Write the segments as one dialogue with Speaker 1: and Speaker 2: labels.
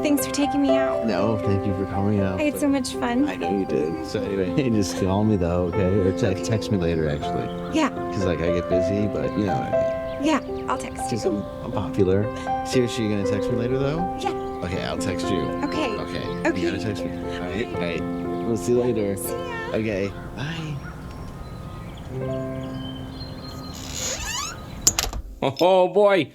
Speaker 1: Thanks for taking me out.
Speaker 2: No, thank you for coming out.
Speaker 1: I had so much fun.
Speaker 2: I know you did. So anyway, just call me though, okay? Or text me later, actually.
Speaker 1: Yeah.
Speaker 2: Because I get busy, but you know what I mean.
Speaker 1: Yeah, I'll text
Speaker 2: Because
Speaker 1: you.
Speaker 2: I'm popular. Seriously, you gonna text me later though?
Speaker 1: Yeah.
Speaker 2: Okay, I'll text you.
Speaker 1: Okay.
Speaker 2: Okay. You gotta text me. All right. We'll see you later.
Speaker 1: See ya.
Speaker 2: Okay. Bye.
Speaker 3: Oh boy,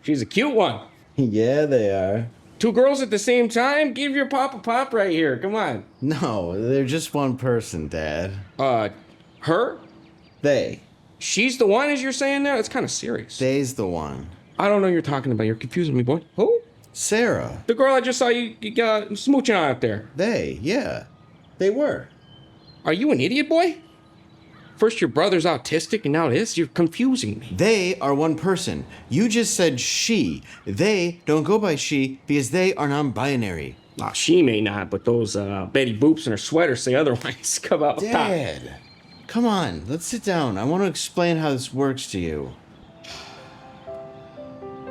Speaker 3: she's a cute one.
Speaker 2: Yeah, they are.
Speaker 3: 2 girls at the same time? Give your pop a pop right here. Come on.
Speaker 2: No, they're just one person, Dad.
Speaker 3: Her?
Speaker 2: They.
Speaker 3: She's the one, as you're saying there? That's kind of serious.
Speaker 2: They's the one.
Speaker 3: I don't know what you're talking about. You're confusing me, boy. Who?
Speaker 2: Sarah.
Speaker 3: The girl I just saw you smooching on out there.
Speaker 2: They, yeah. They were.
Speaker 3: Are you an idiot, boy? First your brother's autistic and now this? You're confusing me.
Speaker 2: They are one person. You just said she. They don't go by she because they are non-binary.
Speaker 3: She may not, but those Betty Boops in her sweater say otherwise. Come out.
Speaker 2: Dad, come on, let's sit down. I want to explain how this works to you.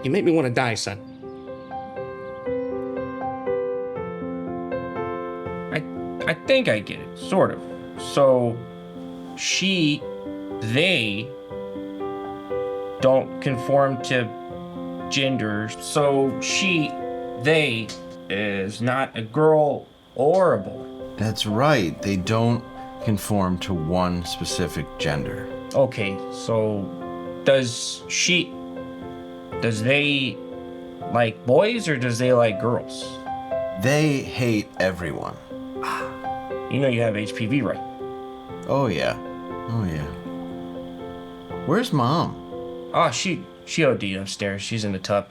Speaker 3: You make me want to die, son. I think I get it, sort of. So, they don't conform to gender. So, they is not a girl or a boy.
Speaker 2: That's right. They don't conform to one specific gender.
Speaker 3: Okay, so does they like boys or does they like girls?
Speaker 2: They hate everyone.
Speaker 3: You know you have HPV, right?
Speaker 2: Oh, yeah. Oh, yeah. Where's Mom?
Speaker 3: Oh, she OD'd upstairs. She's in the tub.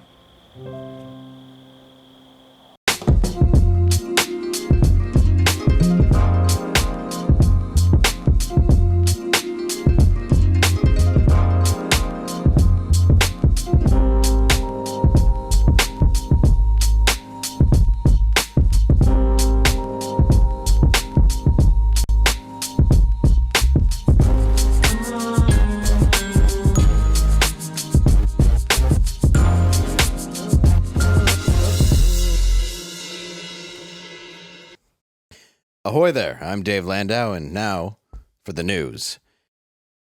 Speaker 2: Ahoy there, I'm Dave Landau, and now for the news.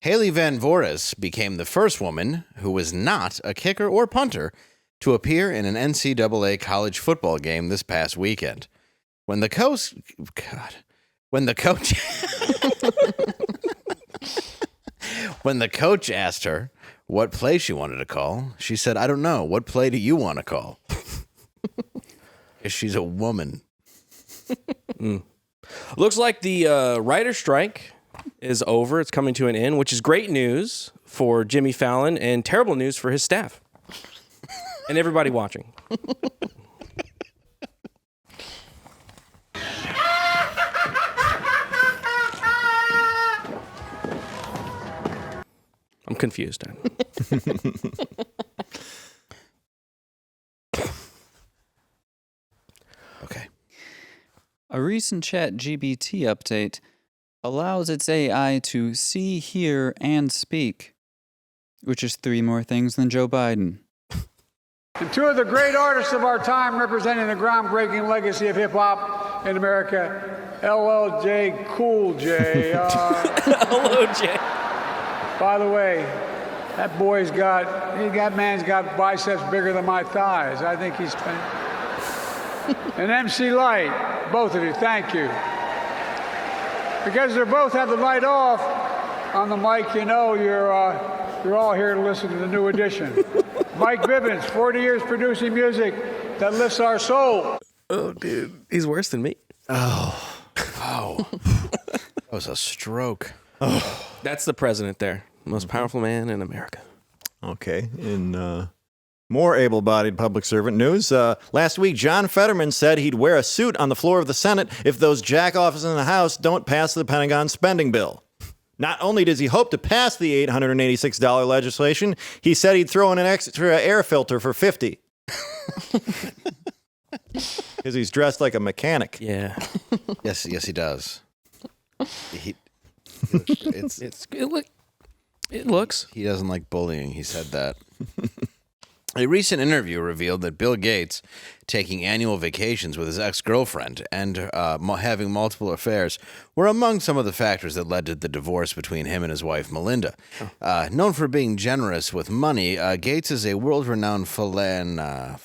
Speaker 2: Haley Van Voris became the first woman who was not a kicker or punter to appear in an NCAA college football game this past weekend. When the coach asked her what play she wanted to call, she said, "I don't know. What play do you want to call?" She's a woman.
Speaker 4: Looks like the writer's strike is over. It's coming to an end, which is great news for Jimmy Fallon and terrible news for his staff and everybody watching. I'm confused.
Speaker 2: Okay.
Speaker 5: A recent ChatGPT update allows its AI to see, hear, and speak, which is 3 more things than Joe Biden.
Speaker 6: And 2 of the great artists of our time representing the groundbreaking legacy of hip-hop in America, LL Cool J.
Speaker 4: LJ.
Speaker 6: By the way, that man's got biceps bigger than my thighs. I think he's... And MC Light, both of you, thank you. Because they both have the light off on the mic, you know you're all here to listen to the new edition. Mike Bivens, 40 years producing music that lifts our soul.
Speaker 4: Oh, dude. He's worse than me.
Speaker 2: Oh. That was a stroke.
Speaker 4: Oh. That's the president there. Most powerful man in America.
Speaker 7: Okay. In more able-bodied public servant news, last week John Fetterman said he'd wear a suit on the floor of the Senate if those jack-offs in the House don't pass the Pentagon spending bill. Not only does he hope to pass the $886 legislation, he said he'd throw in an extra air filter for $50. Because he's dressed like a mechanic.
Speaker 4: Yeah.
Speaker 2: Yes, he does.
Speaker 4: It looks.
Speaker 2: He doesn't like bullying. He said that. A recent interview revealed that Bill Gates, taking annual vacations with his ex-girlfriend and having multiple affairs, were among some of the factors that led to the divorce between him and his wife, Melinda. Known for being generous with money, Gates is a world-renowned philanderer.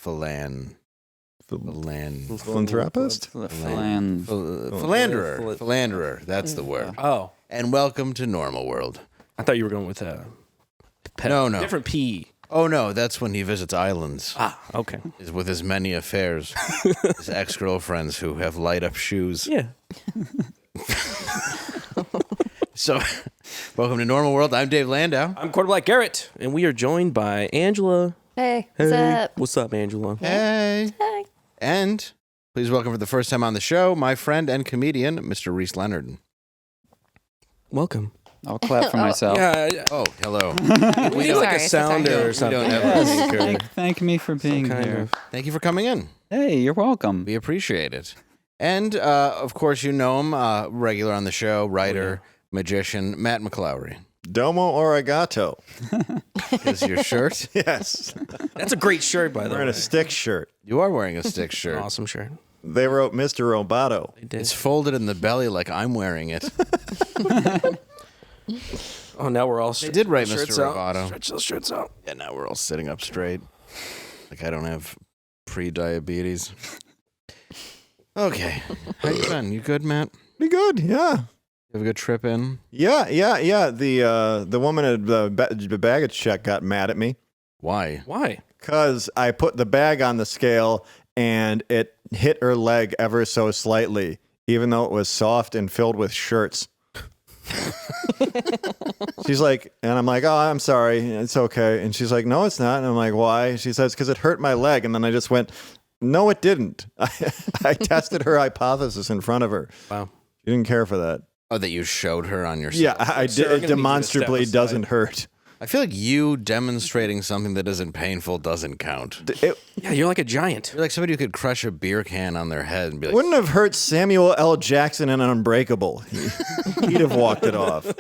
Speaker 2: That's the word.
Speaker 4: Oh.
Speaker 2: And welcome to Normal World.
Speaker 4: I thought you were going with
Speaker 2: No.
Speaker 4: different P.
Speaker 2: Oh, no, that's when he visits islands.
Speaker 4: Ah, okay.
Speaker 2: Is with his many affairs. His ex-girlfriends who have light-up shoes.
Speaker 4: Yeah.
Speaker 2: So, welcome to Normal World. I'm Dave Landau.
Speaker 4: I'm quarterback Garrett, and we are joined by Angela.
Speaker 1: Hey, what's up?
Speaker 4: What's up, Angela?
Speaker 2: Hey.
Speaker 1: Hey.
Speaker 2: And please welcome for the first time on the show, my friend and comedian, Mr. Reese Leonard.
Speaker 4: Welcome.
Speaker 5: I'll clap for myself.
Speaker 4: Yeah.
Speaker 2: Oh, hello.
Speaker 4: We need like a
Speaker 1: Sorry.
Speaker 4: sounder or
Speaker 2: We
Speaker 4: something.
Speaker 2: don't have a speaker.
Speaker 5: Thank me for being
Speaker 4: kind
Speaker 5: here.
Speaker 4: of.
Speaker 2: Thank you for coming in.
Speaker 5: Hey, you're welcome.
Speaker 2: We appreciate it. And, of course, you know him, regular on the show, writer, magician, Matt McClowry.
Speaker 7: Domo arigato.
Speaker 2: Is your shirt?
Speaker 7: Yes.
Speaker 4: That's a great shirt, by the way.
Speaker 7: Wearing a stick shirt.
Speaker 2: You are wearing a stick shirt.
Speaker 4: Awesome shirt.
Speaker 7: They wrote Mr. Roboto.
Speaker 4: They did.
Speaker 2: It's folded in the belly like I'm wearing it.
Speaker 4: Oh, now we're all
Speaker 2: They did write Mr.
Speaker 4: shirts out.
Speaker 2: Roboto.
Speaker 4: Stretch those shirts out.
Speaker 2: Yeah, now we're all sitting up straight. Like I don't have pre-diabetes. Okay. How you been? You good, Matt?
Speaker 7: Pretty good, yeah.
Speaker 2: You have a good trip in?
Speaker 7: Yeah. The woman at the baggage check got mad at me
Speaker 2: Why?
Speaker 4: Why?
Speaker 7: because I put the bag on the scale and it hit her leg ever so slightly, even though it was soft and filled with shirts. She's like, and I'm like, oh, I'm sorry, it's okay. And she's like, no, it's not. And I'm like, why? She says, because it hurt my leg. And then I just went, no, it didn't. I tested her hypothesis in front of her.
Speaker 4: Wow.
Speaker 7: She didn't care for that.
Speaker 2: Oh, that you showed her on your
Speaker 7: Yeah,
Speaker 2: scale.
Speaker 7: I
Speaker 4: Sir,
Speaker 7: did.
Speaker 4: I'm gonna
Speaker 7: It
Speaker 4: need you to
Speaker 7: demonstrably
Speaker 4: step aside.
Speaker 7: doesn't hurt.
Speaker 2: I feel like you demonstrating something that isn't painful doesn't count.
Speaker 4: Yeah, you're like a giant.
Speaker 2: You're like somebody who could crush a beer can on their head and be like,
Speaker 7: Wouldn't have hurt Samuel L. Jackson in Unbreakable. He'd have walked it off.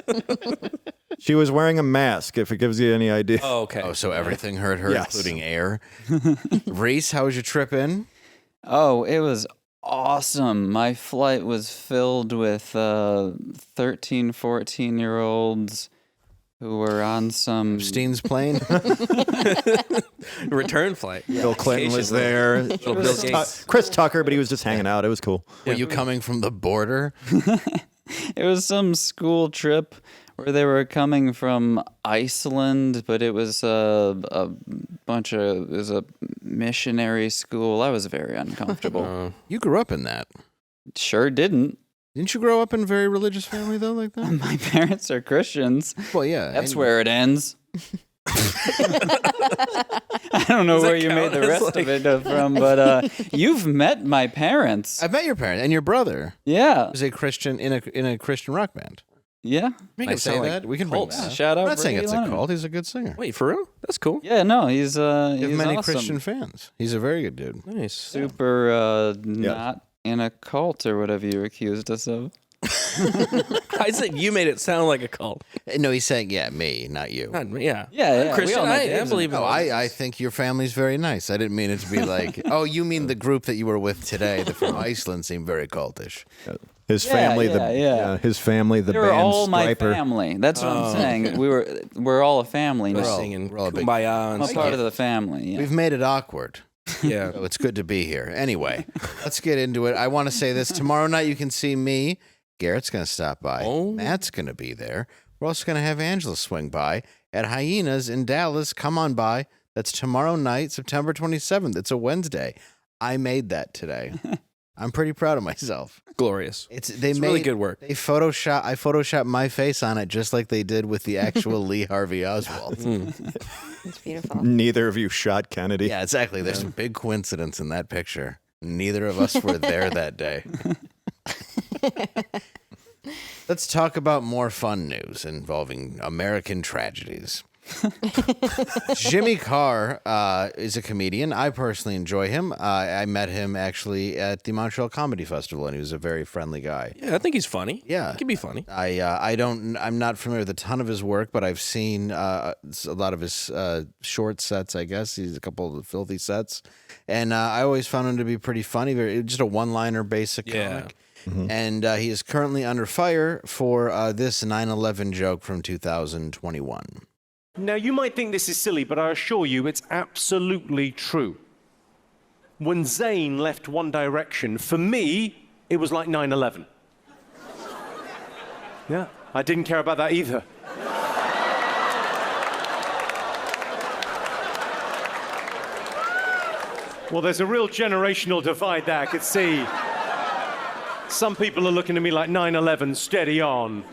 Speaker 7: She was wearing a mask, if it gives you any idea.
Speaker 4: Oh, okay.
Speaker 2: oh, so everything hurt her,
Speaker 7: Yes.
Speaker 2: including air. Reese, how was your trip in?
Speaker 5: Oh, it was awesome. My flight was filled with 13, 14-year-olds who were on some...
Speaker 2: Steen's plane?
Speaker 4: Return flight.
Speaker 7: Bill Clinton was there.
Speaker 4: Little Bill Gates.
Speaker 7: Chris Tucker, but he was just hanging out. It was cool.
Speaker 2: Were you coming from the border?
Speaker 5: It was some school trip where they were coming from Iceland, but it was a missionary school. I was very uncomfortable.
Speaker 2: You grew up in that.
Speaker 5: Sure didn't.
Speaker 2: Didn't you grow up in a very religious family, though, like that?
Speaker 5: My parents are Christians.
Speaker 2: Well, yeah.
Speaker 5: That's where it ends. I don't know
Speaker 4: Does that
Speaker 5: where you made
Speaker 4: count
Speaker 5: the
Speaker 4: as,
Speaker 5: rest of it from, but you've met my parents.
Speaker 2: I met your parents and your brother
Speaker 5: Yeah.
Speaker 2: was a Christian in a Christian rock band.
Speaker 5: Yeah.
Speaker 4: Make
Speaker 2: Can I
Speaker 4: it
Speaker 2: say
Speaker 4: sound
Speaker 2: that?
Speaker 4: like
Speaker 2: We can bring
Speaker 4: cults.
Speaker 2: that up.
Speaker 5: Shout out
Speaker 2: I'm not saying
Speaker 5: Brady
Speaker 2: it's a
Speaker 5: Leonard.
Speaker 2: cult. He's a good singer.
Speaker 4: Wait, for real? That's cool.
Speaker 5: Yeah, no, he's
Speaker 2: You have many
Speaker 5: awesome.
Speaker 2: Christian fans. He's a very good dude.
Speaker 4: Nice.
Speaker 5: Super not in a cult or whatever you accused us of.
Speaker 4: I said you made it sound like a cult.
Speaker 2: No, he's saying, yeah, me, not you.
Speaker 4: Not me, yeah.
Speaker 5: Yeah,
Speaker 4: I'm
Speaker 5: yeah,
Speaker 4: Christian.
Speaker 5: we all know
Speaker 4: I
Speaker 5: Dave's
Speaker 4: believe in
Speaker 2: No,
Speaker 4: all this.
Speaker 2: I think your family's very nice. I didn't mean it to be like, oh, you mean the group that you were with today that from Iceland seemed very cultish.
Speaker 7: His
Speaker 5: Yeah,
Speaker 7: family,
Speaker 5: yeah.
Speaker 7: his family, the
Speaker 5: They were
Speaker 7: band
Speaker 5: all my
Speaker 7: Striper.
Speaker 5: family. That's what I'm saying. We're all a family
Speaker 4: We're
Speaker 5: now.
Speaker 4: singing
Speaker 2: we're all a big-
Speaker 4: Kumbaya
Speaker 5: I'm
Speaker 4: and
Speaker 5: a
Speaker 4: stuff.
Speaker 5: part of the family. Yeah.
Speaker 2: We've made it awkward.
Speaker 4: Yeah.
Speaker 2: So it's good to be here. Anyway, let's get into it. I want to say this. Tomorrow night you can see me. Garrett's going to stop by.
Speaker 4: Oh.
Speaker 2: Matt's going to be there. We're also going to have Angela swing by at Hyenas in Dallas. Come on by. That's tomorrow night, September 27th. It's a Wednesday. I made that today. I'm pretty proud of myself.
Speaker 4: Glorious.
Speaker 2: It's
Speaker 4: It's really good work.
Speaker 2: I photoshopped my face on it just like they did with the actual Lee Harvey Oswald.
Speaker 1: It's beautiful.
Speaker 7: Neither of you shot Kennedy.
Speaker 2: Yeah, exactly. There's a big coincidence in that picture. Neither of us were there that day. Let's talk about more fun news involving American tragedies. Jimmy Carr is a comedian. I personally enjoy him. I met him actually at the Montreal Comedy Festival, and he was a very friendly guy.
Speaker 4: Yeah, I think he's funny.
Speaker 2: Yeah.
Speaker 4: He can be funny.
Speaker 2: I'm not familiar with a ton of his work, but I've seen a lot of his short sets, I guess. He's a couple of the filthy sets. And I always found him to be pretty funny. Just a one-liner basic comic. Mm-hmm. And he is currently under fire for this 9/11 joke from 2021.
Speaker 8: Now, you might think this is silly, but I assure you it's absolutely true. When Zayn left One Direction, for me, it was like 9/11. Yeah, I didn't care about that either. Well, there's a real generational divide there. I could see some people are looking at me like 9/11, steady on.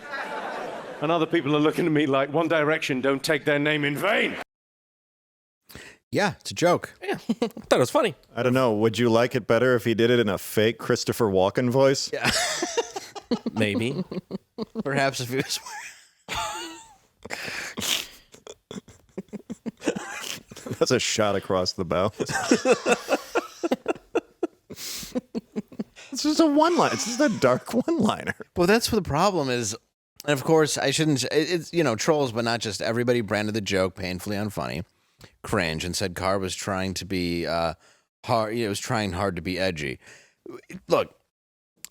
Speaker 8: And other people are looking at me like One Direction, don't take their name in vain.
Speaker 2: Yeah, it's a joke.
Speaker 4: Yeah, I thought it was funny.
Speaker 7: I don't know. Would you like it better if he did it in a fake Christopher Walken voice?
Speaker 2: Yeah.
Speaker 4: Maybe.
Speaker 2: Perhaps if he was...
Speaker 7: That's a shot across the bow. It's just a one-liner. It's just a dark one-liner.
Speaker 2: Well, that's what the problem is. And of course, I shouldn't. It's trolls, but not just everybody branded the joke painfully unfunny, cringe, and said Carr was trying to be hard. Was trying hard to be edgy. Look,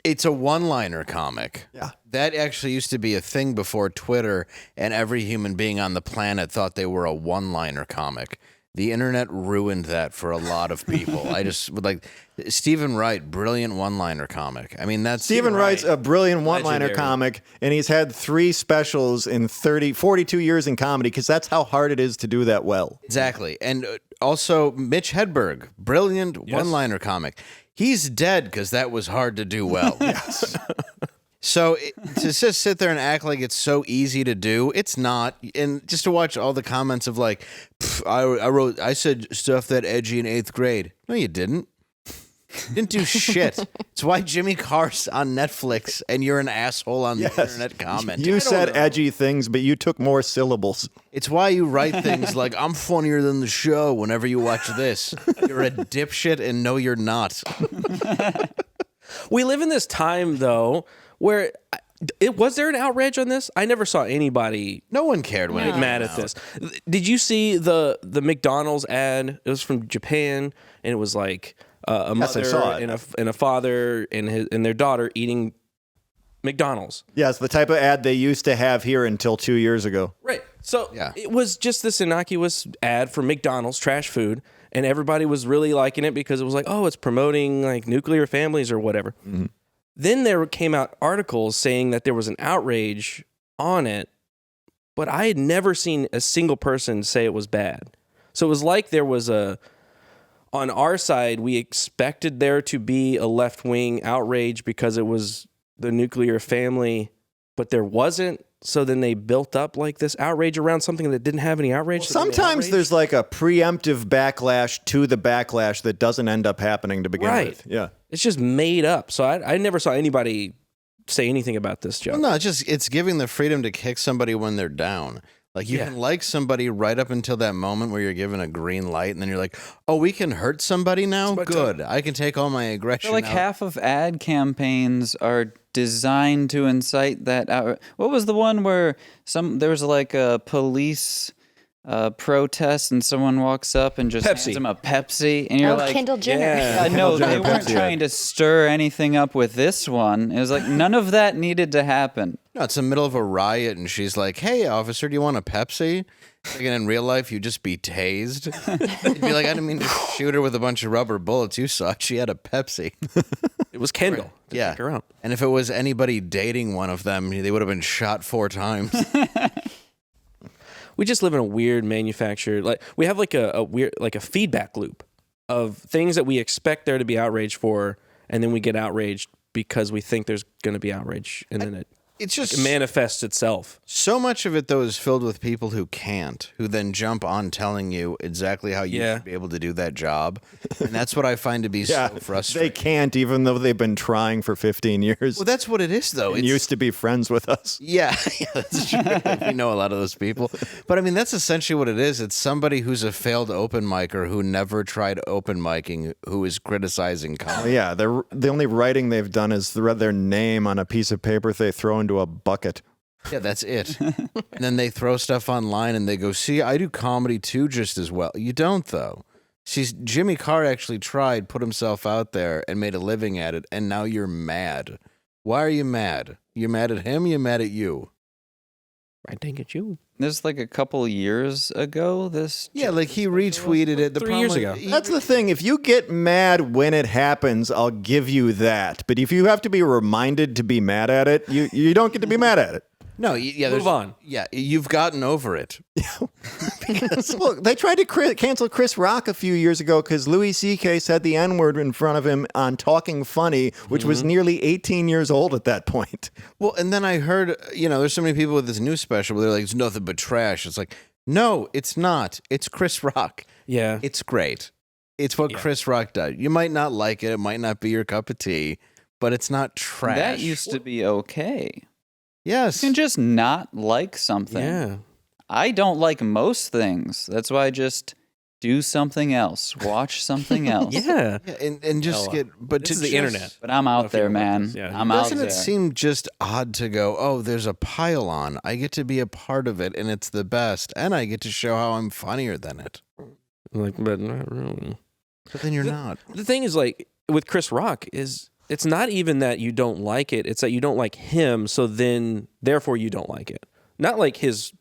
Speaker 2: it's a one-liner comic.
Speaker 7: Yeah,
Speaker 2: that actually used to be a thing before Twitter, and every human being on the planet thought they were a one-liner comic. The internet ruined that for a lot of people. I just would like Stephen Wright, brilliant one-liner comic. I mean, that's
Speaker 7: Stephen Wright's a brilliant one-liner
Speaker 4: Legendary.
Speaker 7: comic, and he's had 3 specials in 42 years in comedy, because that's how hard it is to do that well.
Speaker 2: Exactly. And also Mitch Hedberg, brilliant one-liner comic. He's dead because that was hard to do well.
Speaker 7: Yes.
Speaker 2: So to just sit there and act like it's so easy to do, it's not. And just to watch all the comments of like, I said stuff that edgy in 8th grade. No, you didn't. You didn't do shit. It's why Jimmy Carr's on Netflix and you're an asshole on the internet comment.
Speaker 7: You said edgy things, but you took more syllables.
Speaker 2: It's why you write things like, I'm funnier than the show whenever you watch this. You're a dipshit and no, you're not.
Speaker 4: We live in this time, though, where was there an outrage on this? I never saw anybody.
Speaker 2: No one cared when it came
Speaker 4: mad at
Speaker 2: out.
Speaker 4: this. Did you see the McDonald's ad? It was from Japan, and it was like a mother
Speaker 7: saw it.
Speaker 4: and a father and their daughter eating McDonald's.
Speaker 7: Yes, the type of ad they used to have here until 2 years ago.
Speaker 4: Right. So it was just this innocuous ad for McDonald's trash food, and everybody was really liking it because it was like, oh, it's promoting like nuclear families or whatever. Mm-hmm. Then there came out articles saying that there was an outrage on it, but I had never seen a single person say it was bad. So it was like there was on our side, we expected there to be a left-wing outrage because it was the nuclear family, but there wasn't. So then they built up like this outrage around something that didn't have any outrage.
Speaker 7: Well, sometimes there's like a preemptive backlash to the backlash that doesn't end up happening to begin with. Yeah.
Speaker 4: It's just made up. So I never saw anybody say anything about this joke.
Speaker 2: Well, no, it's giving the freedom to kick somebody when they're down. Like you can like somebody right up until that moment where you're given a green light, and then you're like, "Oh, we can hurt somebody now. Good, I can take all my aggression."
Speaker 5: Like
Speaker 2: out.
Speaker 5: half of ad campaigns are designed to incite that out. What was the one where there was like a police protest and someone walks up and just hands them a Pepsi, and you're like,
Speaker 1: Kendall Jenner.
Speaker 5: Yeah, no, they weren't
Speaker 7: Pepsi,
Speaker 5: trying to stir anything up with this one. It was like none of that needed to happen.
Speaker 2: No, it's in the middle of a riot, and she's like, "Hey, officer, do you want a Pepsi?" Like, and in real life, you'd just be tased. You'd be like, "I didn't mean to shoot her with a bunch of rubber bullets. You suck. She had a Pepsi."
Speaker 4: It was Kendall.
Speaker 2: Yeah.
Speaker 4: Take her out.
Speaker 2: And if it was anybody dating one of them, they would have been shot 4 times.
Speaker 4: We just live in a weird manufactured, like we have like a weird, like a feedback loop of things that we expect there to be outrage for, and then we get outraged because we think there's going to be outrage, and then it.
Speaker 2: It's just
Speaker 4: It manifests itself.
Speaker 2: so much of it, though, is filled with people who can't, who then jump on telling you exactly how you should be able to do that job. And that's what I find to be so frustrating.
Speaker 7: They can't, even though they've been trying for 15 years.
Speaker 2: Well, that's what it is, though.
Speaker 7: And used to be friends with us.
Speaker 2: Yeah, that's true. We know a lot of those people. But, I mean, that's essentially what it is. It's somebody who's a failed open micer who never tried open micing who is criticizing comedy.
Speaker 7: Yeah, the only writing they've done is their name on a piece of paper they throw into a bucket.
Speaker 2: Yeah, that's it. And then they throw stuff online and they go, see, I do comedy too just as well. You don't, though. Jimmy Carr actually tried, put himself out there and made a living at it, and now you're mad. Why are you mad? You're mad at him, you're mad at you.
Speaker 4: I think it's you.
Speaker 5: This like a couple years ago.
Speaker 2: Yeah, like he retweeted it
Speaker 4: 3 years ago.
Speaker 7: That's the thing. If you get mad when it happens, I'll give you that. But if you have to be reminded to be mad at it, you don't get to be mad at it.
Speaker 2: No, yeah,
Speaker 4: Move on.
Speaker 2: Yeah, you've gotten over it.
Speaker 7: Look, they tried to cancel Chris Rock a few years ago because Louis C.K. said the N-word in front of him on Talking Funny, which was nearly 18 years old at that point.
Speaker 2: Well, and then I heard, there's so many people with this new special where they're like, it's nothing but trash. It's like, no, it's not. It's Chris Rock.
Speaker 4: Yeah.
Speaker 2: It's great. It's what Chris Rock does. You might not like it. It might not be your cup of tea, but it's not trash.
Speaker 5: That used to be okay.
Speaker 2: Yes.
Speaker 5: You can just not like something.
Speaker 4: Yeah.
Speaker 5: I don't like most things. That's why I just do something else. Watch something else.
Speaker 4: Yeah.
Speaker 2: And just but
Speaker 4: This is
Speaker 2: to
Speaker 4: the internet.
Speaker 5: But I'm out there, man.
Speaker 4: Yeah.
Speaker 5: I'm out
Speaker 2: Doesn't
Speaker 5: there.
Speaker 2: it seem just odd to go, oh, there's a pile on. I get to be a part of it, and it's the best, and I get to show how I'm funnier than it.
Speaker 4: Like, but not really.
Speaker 2: But then you're not.
Speaker 4: The thing is, like, with Chris Rock is it's not even that you don't like it. It's that you don't like him, so then, therefore, you don't like it. Not like his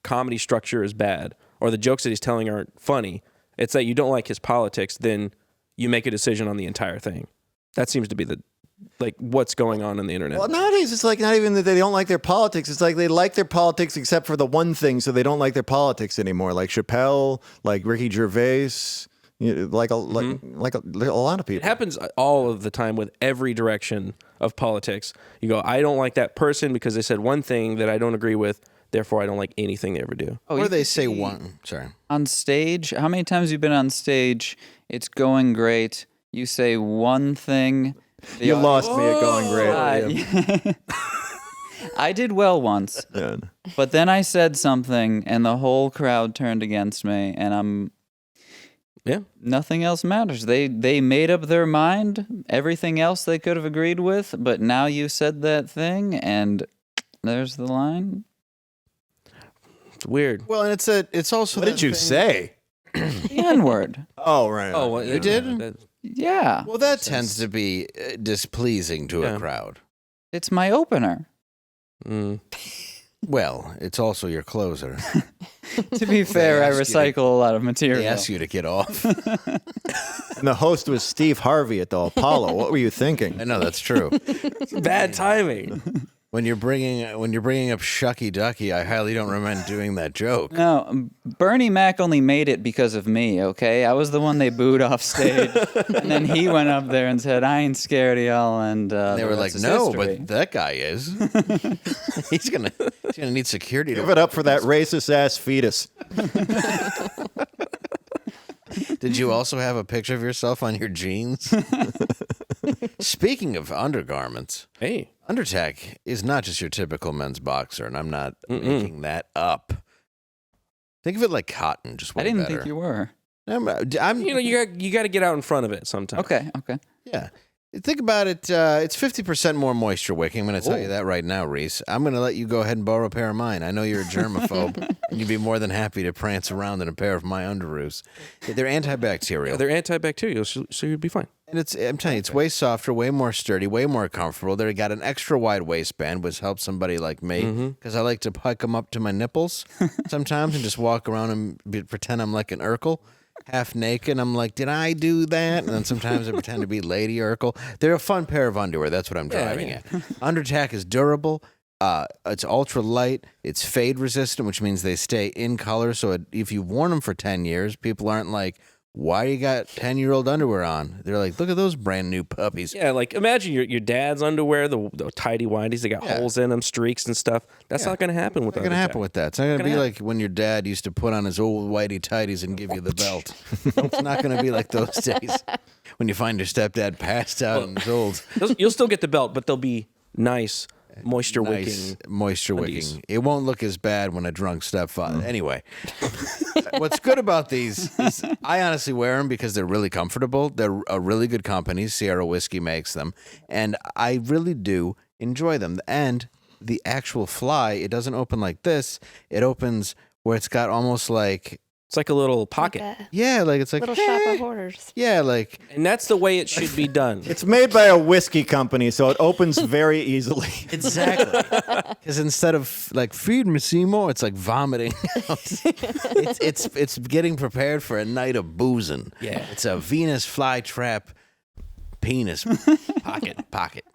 Speaker 4: comedy structure is bad or the jokes that he's telling aren't funny. It's that you don't like his politics, then you make a decision on the entire thing. That seems to be what's going on the internet.
Speaker 7: Well, nowadays it's like not even that they don't like their politics. It's like they like their politics except for the one thing, so they don't like their politics anymore. Like Chappelle, like Ricky Gervais, like a lot of people.
Speaker 4: It happens all of the time with every direction of politics. You go, I don't like that person because they said one thing that I don't agree with. Therefore, I don't like anything they ever do.
Speaker 2: Or they say one. Sorry.
Speaker 5: On stage, how many times have you been on stage? It's going great. You say one thing.
Speaker 7: You lost me at going great.
Speaker 5: Yeah. I did well once, but then I said something, and the whole crowd turned against me, and nothing else matters. They made up their mind. Everything else they could have agreed with, but now you said that thing, and there's the line.
Speaker 4: It's weird.
Speaker 2: Well, and it's also.
Speaker 7: What did you say?
Speaker 5: The N-word.
Speaker 7: Oh, right.
Speaker 4: Oh, well,
Speaker 2: You did?
Speaker 5: Yeah.
Speaker 2: Well, that tends to be displeasing to a crowd.
Speaker 5: It's my opener.
Speaker 2: Well, it's also your closer.
Speaker 5: To be fair, I recycle a lot of material.
Speaker 2: They ask you to get off.
Speaker 7: And the host was Steve Harvey at the Apollo. What were you thinking?
Speaker 2: I know that's true.
Speaker 4: Bad timing.
Speaker 2: When you're bringing up Shucky Ducky, I highly don't recommend doing that joke.
Speaker 5: No, Bernie Mac only made it because of me, okay? I was the one they booed off stage. And then he went up there and said, I ain't scared of y'all. And
Speaker 2: they were like, no, but that guy is. He's gonna need security.
Speaker 7: Give it up for that racist-ass fetus.
Speaker 2: Did you also have a picture of yourself on your jeans? Speaking of undergarments,
Speaker 4: Hey.
Speaker 2: Undertack is not just your typical men's boxer, and I'm not making that up. Think of it like cotton, just way
Speaker 5: I didn't
Speaker 2: better.
Speaker 5: think you were.
Speaker 2: I'm
Speaker 4: You got to get out in front of it sometimes.
Speaker 5: Okay.
Speaker 2: yeah. Think about it. It's 50% more moisture wicking. I'm going to tell you that right now, Reese. I'm going to let you go ahead and borrow a pair of mine. I know you're a germaphobe, and you'd be more than happy to prance around in a pair of my underoos. They're antibacterial.
Speaker 4: They're antibacterial, so you'd be fine.
Speaker 2: And I'm telling you, it's way softer, way more sturdy, way more comfortable. They got an extra wide waistband, which helps somebody like me, because I like to hike them up to my nipples sometimes and just walk around and pretend I'm like an Urkel. Half naked, I'm like, did I do that? And then sometimes I pretend to be Lady Urkel. They're a fun pair of underwear. That's what I'm driving at. Undertack is durable. It's ultra light. It's fade resistant, which means they stay in color. So if you've worn them for 10 years, people aren't like, why you got 10-year-old underwear on? They're like, look at those brand new puppies.
Speaker 4: Yeah, like imagine your dad's underwear, the tidy whities, they got holes in them, streaks and stuff. That's not going to happen with
Speaker 2: It's not going to happen with that. It's not going to be like when your dad used to put on his old whitey tidies and give you the belt. It's not going to be like those days when you find your stepdad passed out and is old.
Speaker 4: You'll still get the belt, but they'll be nice, moisture wicking.
Speaker 2: Moisture
Speaker 4: undies.
Speaker 2: wicking. It won't look as bad when a drunk stepfather. Anyway, what's good about these is I honestly wear them because they're really comfortable. They're a really good company. Sierra Whiskey makes them, and I really do enjoy them. And the actual fly, it doesn't open like this. It opens where it's got almost like.
Speaker 4: It's like a little pocket.
Speaker 2: Yeah, like it's like
Speaker 1: little shop of horrors.
Speaker 2: Yeah, like
Speaker 4: and that's the way it should be done.
Speaker 7: It's made by a whiskey company, so it opens very easily.
Speaker 2: Exactly. Because instead of like feed me Seymour, it's like vomiting. it's getting prepared for a night of boozing.
Speaker 4: Yeah.
Speaker 2: It's a Venus flytrap penis pocket.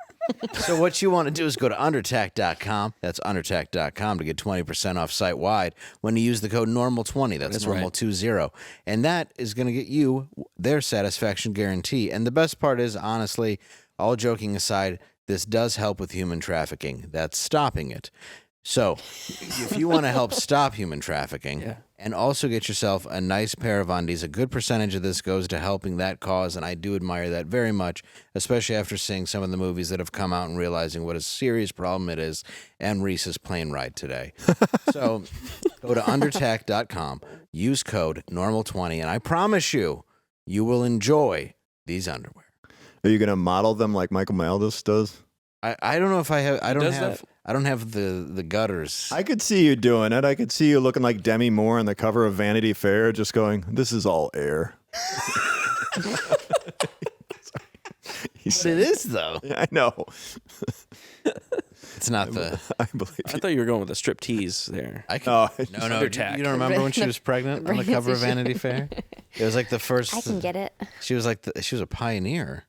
Speaker 2: So what you want to do is go to undertack.com. That's undertack.com to get 20% off site-wide when you use the code NORMAL20. That's NORMAL20. And that is going to get you their satisfaction guarantee. And the best part is, honestly, all joking aside, this does help with human trafficking. That's stopping it. So if you want to help stop human trafficking and also get yourself a nice pair of undies, a good percentage of this goes to helping that cause, and I do admire that very much, especially after seeing some of the movies that have come out and realizing what a serious problem it is, and Reese's plane ride today. So go to undertack.com, use code NORMAL20, and I promise you, you will enjoy these underwear.
Speaker 7: Are you going to model them like Michael Maldos does?
Speaker 2: I don't know if I have. I don't have the gutters.
Speaker 7: I could see you doing it. I could see you looking like Demi Moore on the cover of Vanity Fair, just going, "This is all air."
Speaker 2: It is though.
Speaker 7: Yeah, I know.
Speaker 2: It's not the.
Speaker 7: I believe.
Speaker 4: I thought you were going with the strip tease there.
Speaker 2: I can,
Speaker 7: Oh,
Speaker 2: no. You don't remember when she was pregnant on the cover of Vanity Fair? It was like the first.
Speaker 1: I can get it.
Speaker 2: She was like she was a pioneer,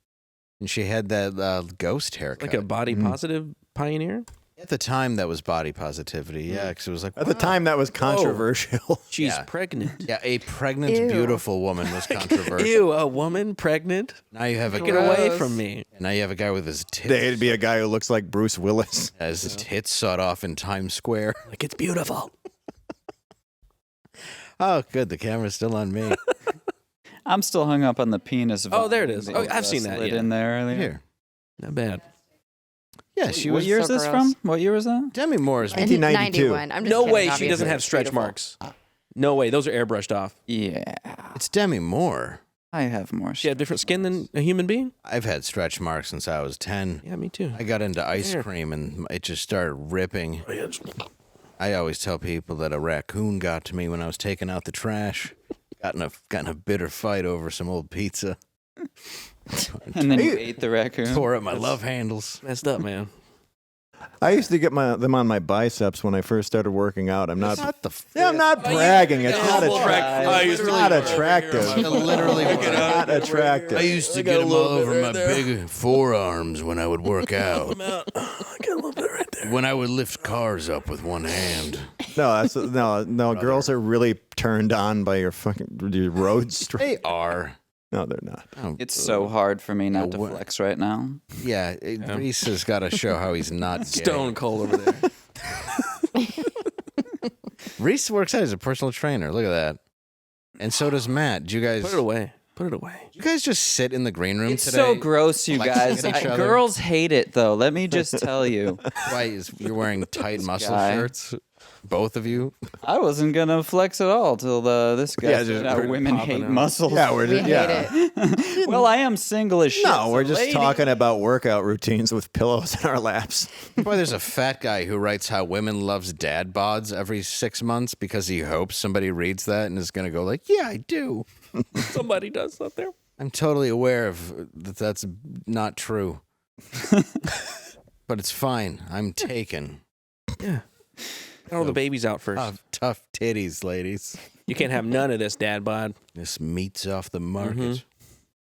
Speaker 2: and she had that ghost haircut,
Speaker 4: Like a body positive pioneer.
Speaker 2: At the time, that was body positivity. Yeah, because it was like
Speaker 7: At the time, that was controversial.
Speaker 4: She's pregnant.
Speaker 2: Yeah, a pregnant,
Speaker 1: Ew.
Speaker 2: beautiful woman was controversial.
Speaker 4: Ew, a woman pregnant?
Speaker 2: Now you have a
Speaker 4: Get
Speaker 2: guy.
Speaker 4: away from me.
Speaker 2: Now you have a guy with his tits.
Speaker 7: They'd be a guy who looks like Bruce Willis.
Speaker 2: Has his tits sawed off in Times Square.
Speaker 4: Like, it's beautiful.
Speaker 2: Oh, good. The camera's still on me.
Speaker 5: I'm still hung up on the penis.
Speaker 4: Oh, there it is.
Speaker 5: that
Speaker 4: Oh,
Speaker 5: you,
Speaker 4: I've seen that,
Speaker 5: slid
Speaker 4: yeah.
Speaker 5: in there earlier.
Speaker 2: Here.
Speaker 4: Not bad.
Speaker 2: Yeah, she
Speaker 5: What
Speaker 2: was.
Speaker 5: year is
Speaker 1: so
Speaker 5: this
Speaker 1: gross.
Speaker 5: from? What year was that?
Speaker 2: Demi Moore is.
Speaker 7: 1992.
Speaker 1: 91. I'm just
Speaker 4: No
Speaker 1: kidding,
Speaker 4: way she
Speaker 1: obviously.
Speaker 4: doesn't have
Speaker 1: It's
Speaker 4: stretch
Speaker 1: beautiful.
Speaker 4: marks. No way. Those are airbrushed off.
Speaker 5: Yeah,
Speaker 2: It's Demi Moore.
Speaker 5: I have more.
Speaker 4: She had different skin than a human being?
Speaker 2: I've had stretch marks since I was 10.
Speaker 4: Yeah, me too.
Speaker 2: I got into ice
Speaker 4: There.
Speaker 2: cream and it just started ripping. I always tell people that a raccoon got to me when I was taking out the trash. Got in a bitter fight over some old pizza.
Speaker 5: And then you ate the raccoon.
Speaker 2: Tore up my love handles.
Speaker 4: Messed up, man.
Speaker 7: I used to get them on my biceps when I first started working out. I'm not.
Speaker 2: What the
Speaker 7: I'm not bragging. It's not
Speaker 4: I
Speaker 7: not attractive.
Speaker 2: literally
Speaker 7: Not attractive.
Speaker 2: I used to get them all over my big forearms when I would work out.
Speaker 4: I got a little bit right there.
Speaker 2: When I would lift cars up with one hand.
Speaker 7: No, no. Girls are really turned on by your road strength.
Speaker 2: They are.
Speaker 7: No, they're not.
Speaker 5: It's so hard for me not to
Speaker 2: what-
Speaker 5: flex right now.
Speaker 2: Yeah, Reese has got to show how he's not gay.
Speaker 4: Stone cold over there.
Speaker 2: Reese works out as a personal trainer. Look at that. And so does Matt. Did you guys
Speaker 4: Put it away. Put it away.
Speaker 2: you guys just sit in the green room
Speaker 5: It's
Speaker 2: today?
Speaker 5: so gross, you
Speaker 2: flexing
Speaker 5: guys.
Speaker 2: at each other?
Speaker 5: Girls hate it, though. Let me just tell you.
Speaker 2: Why you're wearing tight muscle
Speaker 5: guy.
Speaker 2: shirts? Both of you?
Speaker 5: I wasn't gonna flex at all till this guy
Speaker 7: Yeah,
Speaker 5: said
Speaker 7: just
Speaker 5: how
Speaker 7: pretty
Speaker 5: women
Speaker 4: popping
Speaker 5: hate
Speaker 4: out.
Speaker 5: muscles.
Speaker 7: Yeah, we're
Speaker 1: We
Speaker 7: just
Speaker 1: hate it.
Speaker 5: Well, I am single as shit.
Speaker 7: No,
Speaker 5: so
Speaker 7: we're just
Speaker 5: lady-
Speaker 7: talking about workout routines with pillows in our laps.
Speaker 2: Boy, there's a fat guy who writes how women loves dad bods every 6 months because he hopes somebody reads that and is going to go like, yeah, I do.
Speaker 4: Somebody does up there.
Speaker 2: I'm totally aware of that's not true. But it's fine. I'm taken.
Speaker 4: Yeah. Got all the babies out first.
Speaker 2: Tough titties, ladies.
Speaker 4: You can't have none of this dad bod.
Speaker 2: This meat's off the market.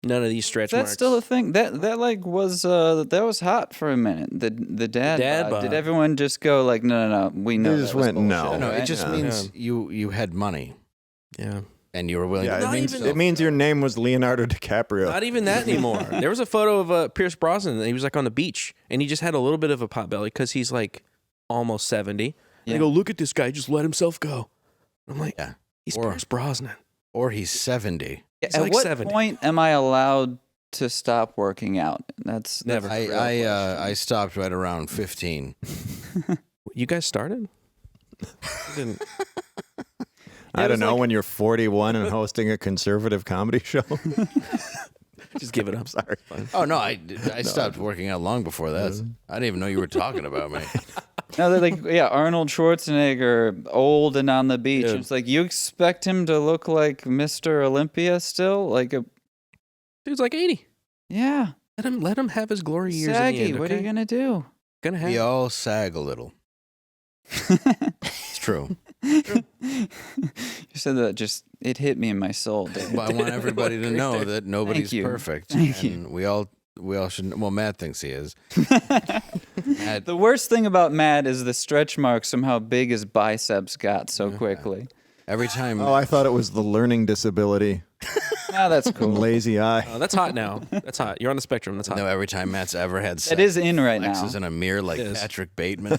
Speaker 4: None of these stretch
Speaker 5: That's
Speaker 4: marks.
Speaker 5: still a thing. That was hot for a minute. The dad bod.
Speaker 4: bod.
Speaker 5: Did everyone just go like, no, we know?
Speaker 7: They just
Speaker 5: that was
Speaker 7: went, no.
Speaker 5: bullshit,
Speaker 2: No,
Speaker 5: right?
Speaker 2: it just
Speaker 7: Yeah.
Speaker 2: means you had money.
Speaker 4: Yeah.
Speaker 2: And you were willing
Speaker 7: Yeah,
Speaker 2: to
Speaker 7: it means your name was Leonardo DiCaprio.
Speaker 4: Not even that anymore. There was a photo of Pierce Brosnan. And he was like on the beach, and he just had a little bit of a pot belly because he's like almost 70. And I go, look at this guy, just let himself go. I'm like,
Speaker 2: Yeah.
Speaker 4: he's Pierce Brosnan.
Speaker 2: Or he's 70.
Speaker 4: He's
Speaker 5: At
Speaker 4: like
Speaker 5: what
Speaker 4: 70.
Speaker 5: point am I allowed to stop working out? That's
Speaker 4: Never.
Speaker 5: the real question.
Speaker 2: I stopped right around 15.
Speaker 4: You guys started? You didn't.
Speaker 7: I don't know, when you're 41 and hosting a conservative comedy show.
Speaker 4: Just give it up.
Speaker 7: Sorry.
Speaker 2: Oh, no, I stopped working out long before that. I didn't even know you were talking about me.
Speaker 5: No, they're like, yeah, Arnold Schwarzenegger, old and on the beach.
Speaker 4: Yeah.
Speaker 5: It's like, you expect him to look like Mr. Olympia still? Like a,
Speaker 4: Dude's like 80.
Speaker 5: yeah,
Speaker 4: Let him have his glory years in the
Speaker 5: saggy.
Speaker 4: end,
Speaker 5: What are you
Speaker 4: okay?
Speaker 5: gonna do?
Speaker 4: Gonna have
Speaker 2: We all sag a little. It's true.
Speaker 5: You said that it hit me in my soul, Dave.
Speaker 2: But I want everybody to know that nobody's
Speaker 5: you.
Speaker 2: perfect.
Speaker 5: Thank
Speaker 2: and we all should. Well, Matt thinks he is. Matt,
Speaker 5: The worst thing about Matt is the stretch marks from how big his biceps got so quickly.
Speaker 2: every time.
Speaker 7: Oh, I thought it was the learning disability.
Speaker 5: Ah, that's cool.
Speaker 7: Lazy eye.
Speaker 4: Oh, that's hot now. That's hot. You're on the spectrum. That's hot.
Speaker 2: No, every time Matt's ever had sex,
Speaker 5: It is in right now.
Speaker 2: flexes in a mirror like
Speaker 4: It is.
Speaker 2: Patrick Bateman.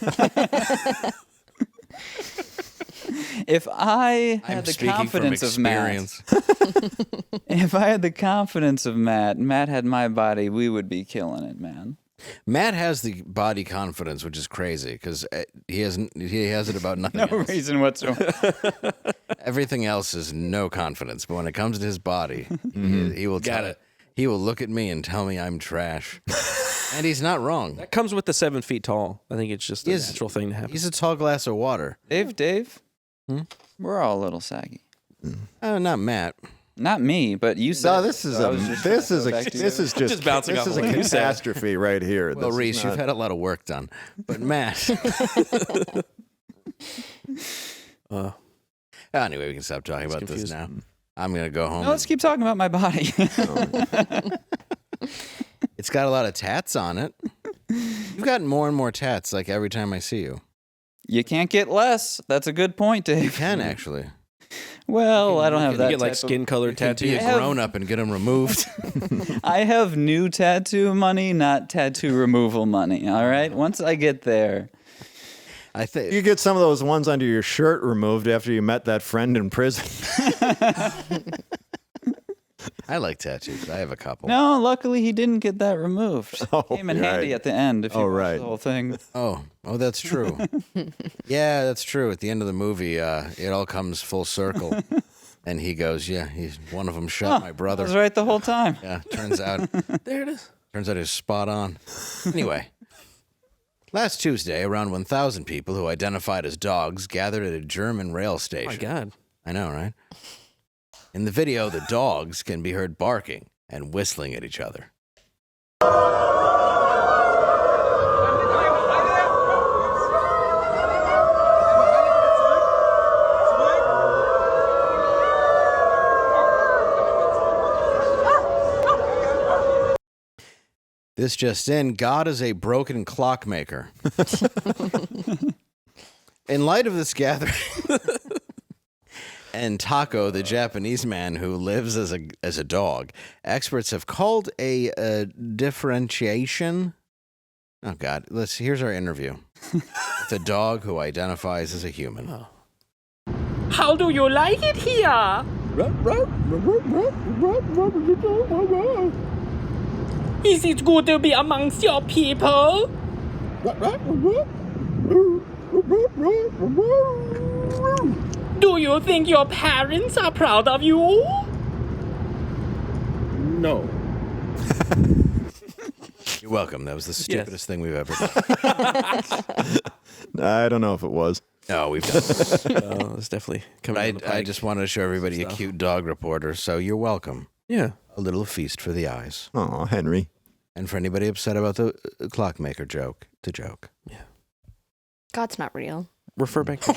Speaker 5: If I
Speaker 2: I'm
Speaker 5: had the
Speaker 2: speaking from
Speaker 5: confidence of Matt,
Speaker 2: experience.
Speaker 5: if I had the confidence of Matt had my body, we would be killing it, man.
Speaker 2: Matt has the body confidence, which is crazy because he has it about nothing
Speaker 5: No
Speaker 2: else.
Speaker 5: reason whatsoever.
Speaker 2: Everything else is no confidence, but when it comes to his body, he will
Speaker 4: Got
Speaker 2: tell
Speaker 4: it.
Speaker 2: He will look at me and tell me I'm trash, and he's not wrong.
Speaker 4: That comes with the 7 feet tall. I think it's just a
Speaker 2: He's-
Speaker 4: natural thing to happen.
Speaker 2: He's a tall glass of water.
Speaker 5: Dave, we're all a little saggy.
Speaker 2: Oh, not Matt.
Speaker 5: Not me, but you said.
Speaker 7: No, this is
Speaker 4: Just bouncing off
Speaker 7: this is
Speaker 4: of
Speaker 7: a
Speaker 4: what you said.
Speaker 7: catastrophe right here.
Speaker 2: Well,
Speaker 7: This is
Speaker 2: Reese, you've
Speaker 7: not-
Speaker 2: had a lot of work done, but Matt. Anyway, we can stop talking about this
Speaker 4: confused.
Speaker 2: now. I'm gonna go home.
Speaker 5: No, let's keep talking about my body.
Speaker 2: It's got a lot of tats on it. You've gotten more and more tats, like every time I see you.
Speaker 5: You can't get less. That's a good point,
Speaker 2: You
Speaker 5: Dave.
Speaker 2: can actually.
Speaker 5: Well, I don't have
Speaker 4: You
Speaker 5: that.
Speaker 4: get like
Speaker 5: type of-
Speaker 4: skin colored
Speaker 2: Be
Speaker 4: tattoos.
Speaker 2: a grown up and get them removed.
Speaker 5: I have new tattoo money, not tattoo removal money. All right. Once I get there,
Speaker 2: I think
Speaker 7: You get some of those ones under your shirt removed after you met that friend in prison.
Speaker 2: I like tattoos. I have a couple.
Speaker 5: no. Luckily, he didn't get that removed.
Speaker 7: Oh,
Speaker 5: Came in
Speaker 7: right.
Speaker 5: handy at the end. If you
Speaker 7: Oh,
Speaker 5: watch
Speaker 7: right.
Speaker 5: the whole thing.
Speaker 2: Oh, that's true. Yeah, that's true. At the end of the movie, it all comes full circle, and he goes, "Yeah, one of them shot my
Speaker 5: I
Speaker 2: brother."
Speaker 5: was right the whole time.
Speaker 2: Yeah, turns out
Speaker 4: There it is.
Speaker 2: he's spot on. Anyway, last Tuesday, around 1,000 people who identified as dogs gathered at a German rail
Speaker 4: Oh
Speaker 2: station.
Speaker 4: my God.
Speaker 2: I know, right? In the video, the dogs can be heard barking and whistling at each other. This just in, God is a broken clockmaker. In light of this gathering, and Taco, the Japanese man who lives as a dog, experts have called a differentiation. Oh God! Here's our interview with a dog who identifies as a human.
Speaker 9: How do you like it here? Is it good to be amongst your people? Do you think your parents are proud of you?
Speaker 4: No.
Speaker 2: You're welcome. That was the stupidest thing we've ever done.
Speaker 7: I don't know if it was.
Speaker 2: No, we've done.
Speaker 4: It's definitely coming down the
Speaker 2: I
Speaker 4: pike.
Speaker 2: just wanted to show everybody a cute dog reporter. So you're welcome.
Speaker 4: Yeah.
Speaker 2: A little feast for the eyes.
Speaker 7: Oh, Henry.
Speaker 2: And for anybody upset about the clockmaker joke, the joke.
Speaker 1: God's not real.
Speaker 4: Refer back to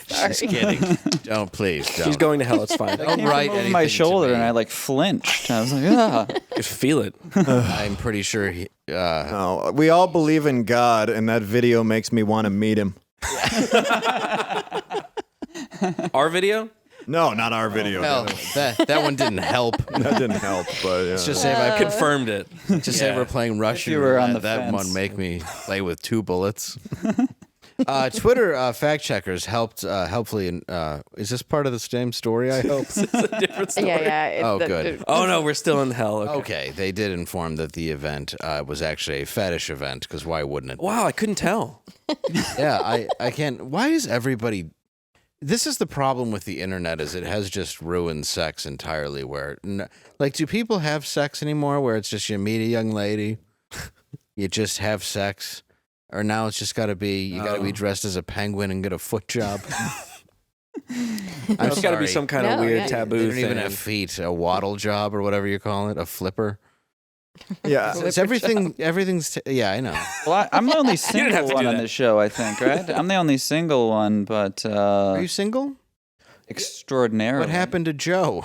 Speaker 2: Just kidding. Don't, please, don't.
Speaker 4: She's going to hell. It's fine.
Speaker 2: Don't
Speaker 5: Came
Speaker 2: write
Speaker 5: from over
Speaker 2: anything
Speaker 5: my
Speaker 2: to
Speaker 5: shoulder,
Speaker 2: me.
Speaker 5: and I like flinched. I was like, ah.
Speaker 4: Just feel it.
Speaker 2: I'm pretty sure he...
Speaker 7: Oh, we all believe in God, and that video makes me want to meet him.
Speaker 4: Our video?
Speaker 7: No, not our video.
Speaker 2: Well, that one didn't help.
Speaker 7: That didn't help, but yeah.
Speaker 2: Let's just say if I could
Speaker 4: Confirmed it.
Speaker 2: just say we're playing Russian.
Speaker 5: you were on
Speaker 2: roulette,
Speaker 5: the
Speaker 2: that
Speaker 5: fence.
Speaker 2: one make me play with 2 bullets. Twitter fact checkers helpfully. Is this part of the same story? I hope.
Speaker 4: It's a different story.
Speaker 2: Oh, good.
Speaker 4: Oh, no, we're still in hell.
Speaker 2: Okay, they did inform that the event was actually a fetish event, because why wouldn't it?
Speaker 4: Wow, I couldn't tell.
Speaker 2: Yeah, I can't. Why is everybody? This is the problem with the internet, is it has just ruined sex entirely. Where, like, do people have sex anymore? Where it's just you meet a young lady, you just have sex, or now it's just got to be you got to be dressed as a penguin and get a foot job.
Speaker 4: There's got to be some kind of weird taboo
Speaker 2: They don't
Speaker 4: thing.
Speaker 2: even have feet. A waddle job or whatever you call it, a flipper.
Speaker 7: Yeah.
Speaker 2: It's everything's. Yeah, I know.
Speaker 5: Well, I'm the only
Speaker 4: have
Speaker 5: single
Speaker 4: to
Speaker 5: one
Speaker 4: do
Speaker 5: on
Speaker 4: that.
Speaker 5: this show, I think, right? I'm the only single one, but
Speaker 2: Are you single?
Speaker 5: extraordinarily.
Speaker 2: What happened to Joe?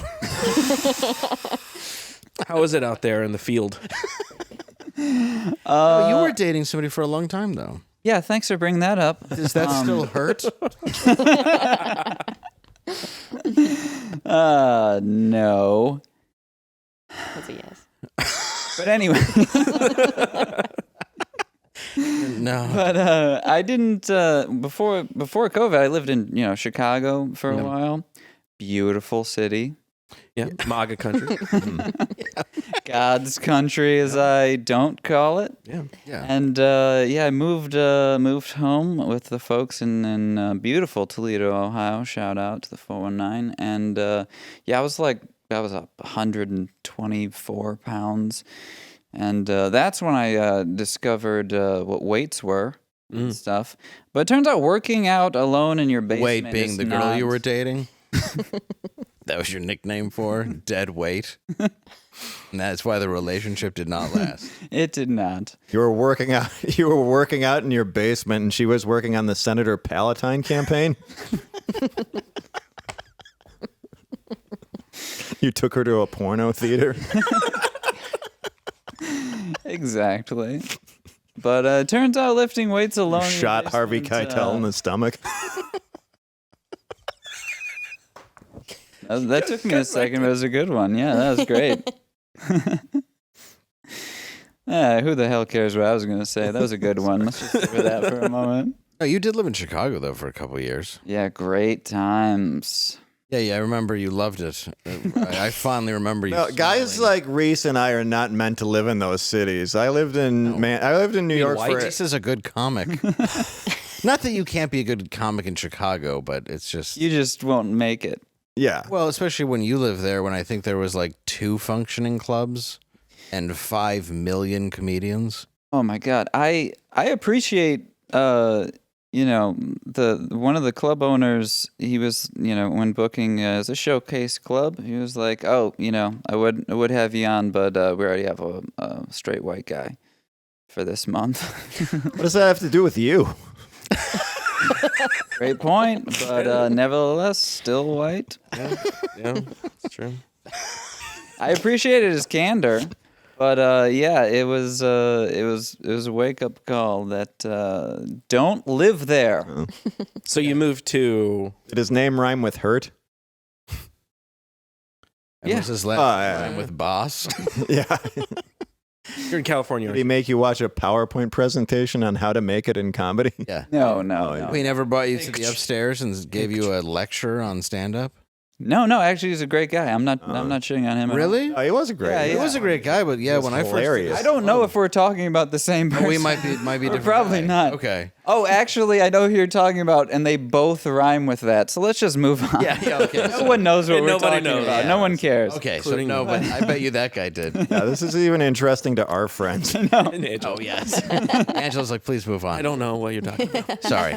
Speaker 4: How is it out there in the field?
Speaker 2: Oh, you were dating somebody for a long time, though.
Speaker 5: Yeah, thanks for bringing that up.
Speaker 2: Does that still hurt?
Speaker 5: No.
Speaker 1: That's a yes.
Speaker 5: But anyway,
Speaker 2: No.
Speaker 5: but I didn't before COVID. I lived in Chicago for a while. Beautiful city,
Speaker 4: Yeah, MAGA country.
Speaker 5: God's country, as I don't call it.
Speaker 4: Yeah.
Speaker 2: Yeah.
Speaker 5: And I moved home with the folks in beautiful Toledo, Ohio. Shout out to the 419. And I was 124 pounds, and that's when I discovered what weights were and stuff. But it turns out working out alone in your basement.
Speaker 2: Weight being
Speaker 5: is
Speaker 2: the girl you
Speaker 5: not-
Speaker 2: were dating? That was your nickname for dead weight? And that's why the relationship did not last.
Speaker 5: It did not.
Speaker 7: You were working out. You were working out in your basement, and she was working on the Senator Palatine campaign. You took her to a porno theater.
Speaker 5: Exactly. But it turns out lifting weights alone. in your
Speaker 7: Shot Harvey
Speaker 5: basement,
Speaker 7: Keitel in the stomach.
Speaker 5: That took me a second, but it was a good one. Yeah, that was great. Who the hell cares what I was going to say? That was a good one. Let's just cover that for a moment.
Speaker 2: Oh, you did live in Chicago, though, for a couple of years.
Speaker 5: Yeah, great times.
Speaker 2: Yeah, I remember you loved it. I fondly remember you.
Speaker 7: No, guys
Speaker 2: smiling.
Speaker 7: like Reese and I are not meant to live in those cities. I lived in New York for
Speaker 2: This is a good comic. Not that you can't be a good comic in Chicago, but it's just...
Speaker 5: You just won't make it.
Speaker 7: yeah.
Speaker 2: Well, especially when you live there, when I think there was like 2 functioning clubs and 5 million comedians.
Speaker 5: Oh my God. I appreciate the one of the club owners, he was, when booking as a showcase club, he was like, "Oh, I would have you on, but we already have a straight white guy for this month."
Speaker 7: What does that have to do with you?
Speaker 5: Great point, but nevertheless, still white.
Speaker 4: Yeah, it's true.
Speaker 5: I appreciated his candor, but it was a wake up call that don't live there.
Speaker 4: So you moved to...
Speaker 7: Did his name rhyme with hurt?
Speaker 2: And
Speaker 5: Yeah.
Speaker 2: was his last
Speaker 7: yeah.
Speaker 2: name with Boss?
Speaker 7: Yeah.
Speaker 4: You're in California.
Speaker 7: Did he make you watch a PowerPoint presentation on how to make it in comedy?
Speaker 2: Yeah.
Speaker 5: No.
Speaker 2: He never brought you to the upstairs and gave you a lecture on stand-up?
Speaker 5: No. Actually, he's a great guy. I'm not shitting on him. at all.
Speaker 2: Really?
Speaker 7: Oh, he was a great.
Speaker 5: Yeah,
Speaker 2: He
Speaker 5: yeah.
Speaker 2: was a great guy, but yeah,
Speaker 7: was
Speaker 2: when I first...
Speaker 7: hilarious.
Speaker 5: I don't know if we're talking about the same person.
Speaker 2: We might be different.
Speaker 5: Probably
Speaker 2: guy.
Speaker 5: not.
Speaker 2: Okay.
Speaker 5: Oh, actually, I know who you're talking about, and they both rhyme with that. So let's just move on.
Speaker 2: Yeah, okay.
Speaker 5: No one knows what
Speaker 4: And
Speaker 5: we're
Speaker 4: nobody
Speaker 5: talking
Speaker 4: knows.
Speaker 5: about.
Speaker 2: Yeah.
Speaker 5: No one cares.
Speaker 2: Okay, so
Speaker 4: Including
Speaker 2: no, but I bet you that guy did.
Speaker 7: Yeah, this is even interesting to our friends.
Speaker 2: Oh, yes. Angela's like, please move on.
Speaker 4: I don't know what you're talking about.
Speaker 2: Sorry.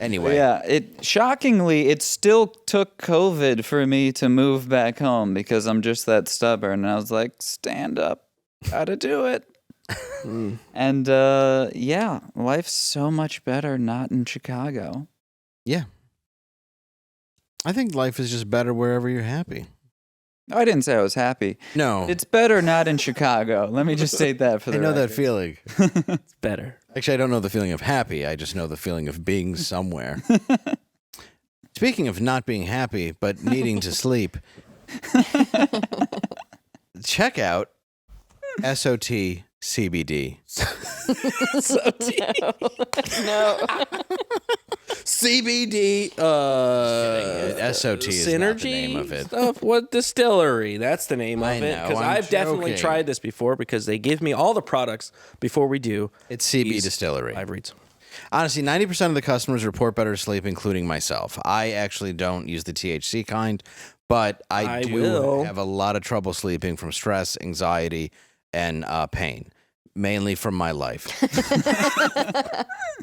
Speaker 2: Anyway.
Speaker 5: Yeah, it still took COVID for me to move back home because I'm just that stubborn. And I was like, stand up, gotta do it. And life's so much better not in Chicago.
Speaker 2: Yeah. I think life is just better wherever you're happy.
Speaker 5: I didn't say I was happy.
Speaker 2: No.
Speaker 5: It's better not in Chicago. Let me just state that for the
Speaker 2: I know that
Speaker 5: record.
Speaker 2: feeling.
Speaker 4: It's better.
Speaker 2: Actually, I don't know the feeling of happy. I just know the feeling of being somewhere. Speaking of not being happy, but needing to sleep, check out SOT CBD.
Speaker 1: No.
Speaker 4: CBD.
Speaker 2: SOT is
Speaker 4: Synergy
Speaker 2: not the name of it.
Speaker 4: Stuff. What distillery? That's the name
Speaker 2: I
Speaker 4: of it.
Speaker 2: know,
Speaker 4: Because
Speaker 2: I'm
Speaker 4: I've definitely
Speaker 2: joking.
Speaker 4: tried this before because they give me all the products before we do.
Speaker 2: It's CB
Speaker 4: these
Speaker 2: Distillery.
Speaker 4: live reads.
Speaker 2: Honestly, 90% of the customers report better sleep, including myself. I actually don't use the THC kind, but I do
Speaker 4: will.
Speaker 2: have a lot of trouble sleeping from stress, anxiety, and pain, mainly from my life.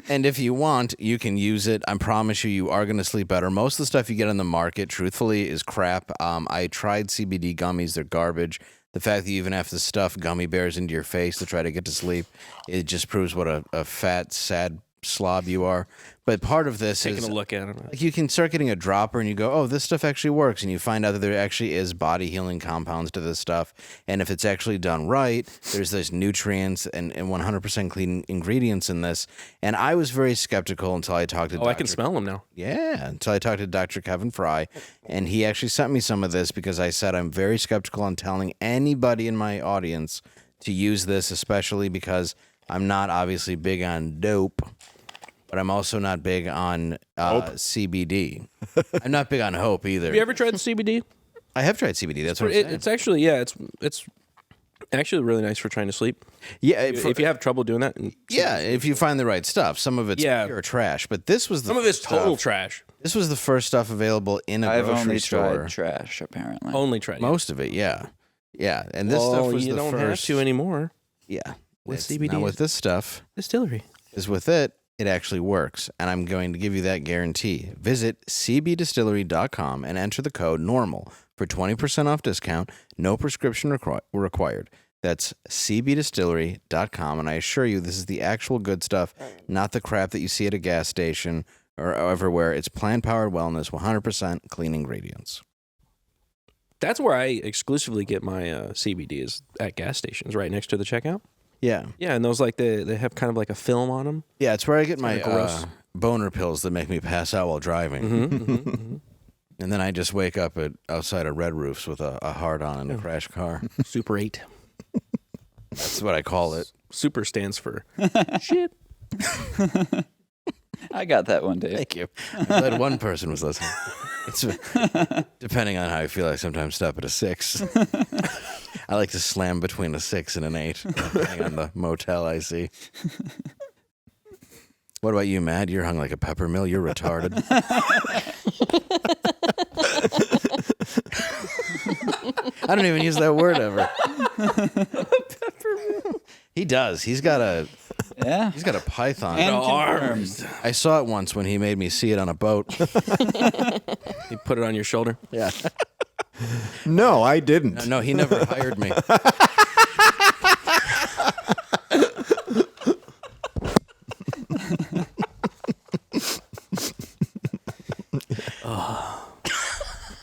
Speaker 2: And if you want, you can use it. I promise you, you are going to sleep better. Most of the stuff you get on the market, truthfully, is crap. I tried CBD gummies. They're garbage. The fact that you even have to stuff gummy bears into your face to try to get to sleep, it just proves what a fat, sad slob you are. But part of this
Speaker 4: Taking
Speaker 2: is
Speaker 4: a look at it.
Speaker 2: like you can start getting a dropper and you go, oh, this stuff actually works. And you find out that there actually is body healing compounds to this stuff. And if it's actually done right, there's this nutrients and 100% clean ingredients in this. And I was very skeptical until I talked to
Speaker 4: I can smell them now.
Speaker 2: Yeah, until I talked to Dr. Kevin Fry. And he actually sent me some of this because I said I'm very skeptical on telling anybody in my audience to use this, especially because I'm not obviously big on dope. But I'm also not big on CBD. I'm not big on hope either.
Speaker 4: Have you ever tried the CBD?
Speaker 2: I have tried CBD. That's what I'm saying.
Speaker 4: It's actually it's actually really nice for trying to sleep.
Speaker 2: Yeah,
Speaker 4: If you have trouble doing that,
Speaker 2: if you find the right stuff. Some of it's pure trash, but this was the
Speaker 4: some of it's
Speaker 2: first
Speaker 4: total
Speaker 2: stuff.
Speaker 4: trash.
Speaker 2: This was the first stuff available in a
Speaker 5: I've
Speaker 2: grocery
Speaker 5: only
Speaker 2: store.
Speaker 5: tried trash, apparently.
Speaker 4: Only tried
Speaker 2: Most of it, yeah. And this stuff was
Speaker 4: you
Speaker 2: the
Speaker 4: don't
Speaker 2: first.
Speaker 4: have to anymore.
Speaker 2: Yeah,
Speaker 4: With
Speaker 2: It's
Speaker 4: CBD
Speaker 2: not with this stuff.
Speaker 4: Distillery.
Speaker 2: Is with it. It actually works, and I'm going to give you that guarantee. Visit cbdistillery.com and enter the code NORMAL for 20% off discount, no prescription required. That's cbdistillery.com, and I assure you this is the actual good stuff, not the crap that you see at a gas station or everywhere. It's plant-powered wellness, 100% clean ingredients.
Speaker 4: That's where I exclusively get my CBD is at gas stations, right next to the checkout.
Speaker 2: Yeah.
Speaker 4: Yeah, and those like they have kind of like a film on them.
Speaker 2: Yeah, it's where I get my
Speaker 4: Kinda gross.
Speaker 2: boner pills that make me pass out while driving. And then I just wake up outside of Red Roofs with a hard-on in a crash car.
Speaker 4: Super 8.
Speaker 2: That's what I call it.
Speaker 4: Super stands for shit.
Speaker 5: I got that one, Dave.
Speaker 2: Thank you. I'm glad one person was listening. It's, depending on how I feel, I sometimes stop at a 6. I like to slam between a 6 and an 8, depending on the motel I see. What about you, Matt? You're hung like a peppermill. You're retarded. I don't even use that word ever. Peppermill. He does. He's got a python.
Speaker 5: And
Speaker 4: arms.
Speaker 2: I saw it once when he made me see it on a boat.
Speaker 4: You put it on your shoulder.
Speaker 2: Yeah.
Speaker 7: No, I didn't.
Speaker 2: No, he never hired me.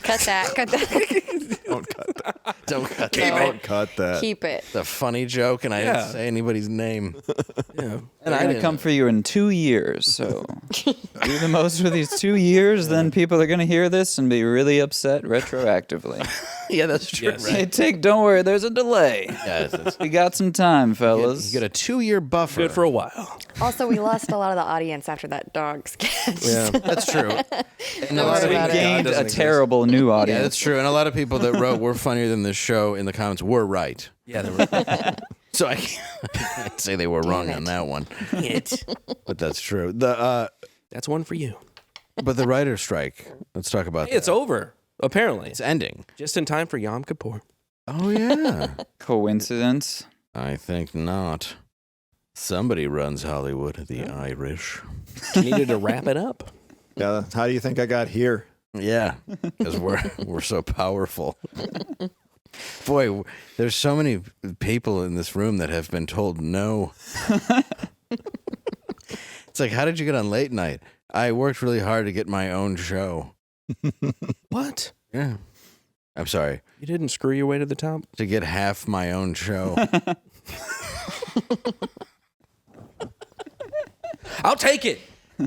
Speaker 1: Cut that. Cut that.
Speaker 2: Don't cut that. Don't cut
Speaker 7: Don't cut that.
Speaker 1: Keep it.
Speaker 2: It's a funny joke, and I didn't say anybody's name.
Speaker 4: Yeah.
Speaker 5: And I'm going to come for you in 2 years, so do the most with these 2 years, then people are going to hear this and be really upset retroactively.
Speaker 2: Yeah, that's true.
Speaker 4: Yes.
Speaker 5: Hey, don't worry, there's a delay.
Speaker 2: Yeah,
Speaker 5: We got some time, fellas.
Speaker 2: you get a 2-year buffer.
Speaker 4: Good for a while.
Speaker 1: Also, we lost a lot of the audience after that dog sketch.
Speaker 4: Yeah.
Speaker 2: That's true. And a
Speaker 1: Don't
Speaker 2: lot of
Speaker 1: worry
Speaker 2: people,
Speaker 1: about it.
Speaker 5: gained
Speaker 4: doesn't
Speaker 5: a
Speaker 4: exist.
Speaker 5: terrible new
Speaker 2: yeah,
Speaker 5: audience.
Speaker 2: that's true. And a lot of people that wrote "We're funnier than this show" in the comments were right.
Speaker 4: Yeah, they were.
Speaker 2: So I can't say they were wrong on that one. But that's true.
Speaker 4: That's one for you.
Speaker 2: But the writer's strike. Let's talk about
Speaker 4: Hey, it's
Speaker 2: that.
Speaker 4: over. Apparently,
Speaker 2: It's ending.
Speaker 4: just in time for Yom Kippur.
Speaker 2: Oh yeah.
Speaker 5: Coincidence?
Speaker 2: I think not. Somebody runs Hollywood. The Irish.
Speaker 4: Needed to wrap it up.
Speaker 7: Yeah, how do you think I got here?
Speaker 2: Yeah, because we're so powerful. Boy, there's so many people in this room that have been told no. It's like, how did you get on late night? I worked really hard to get my own show.
Speaker 4: What?
Speaker 2: Yeah. I'm sorry.
Speaker 4: You didn't screw your way to the top?
Speaker 2: To get half my own show.
Speaker 4: I'll take it.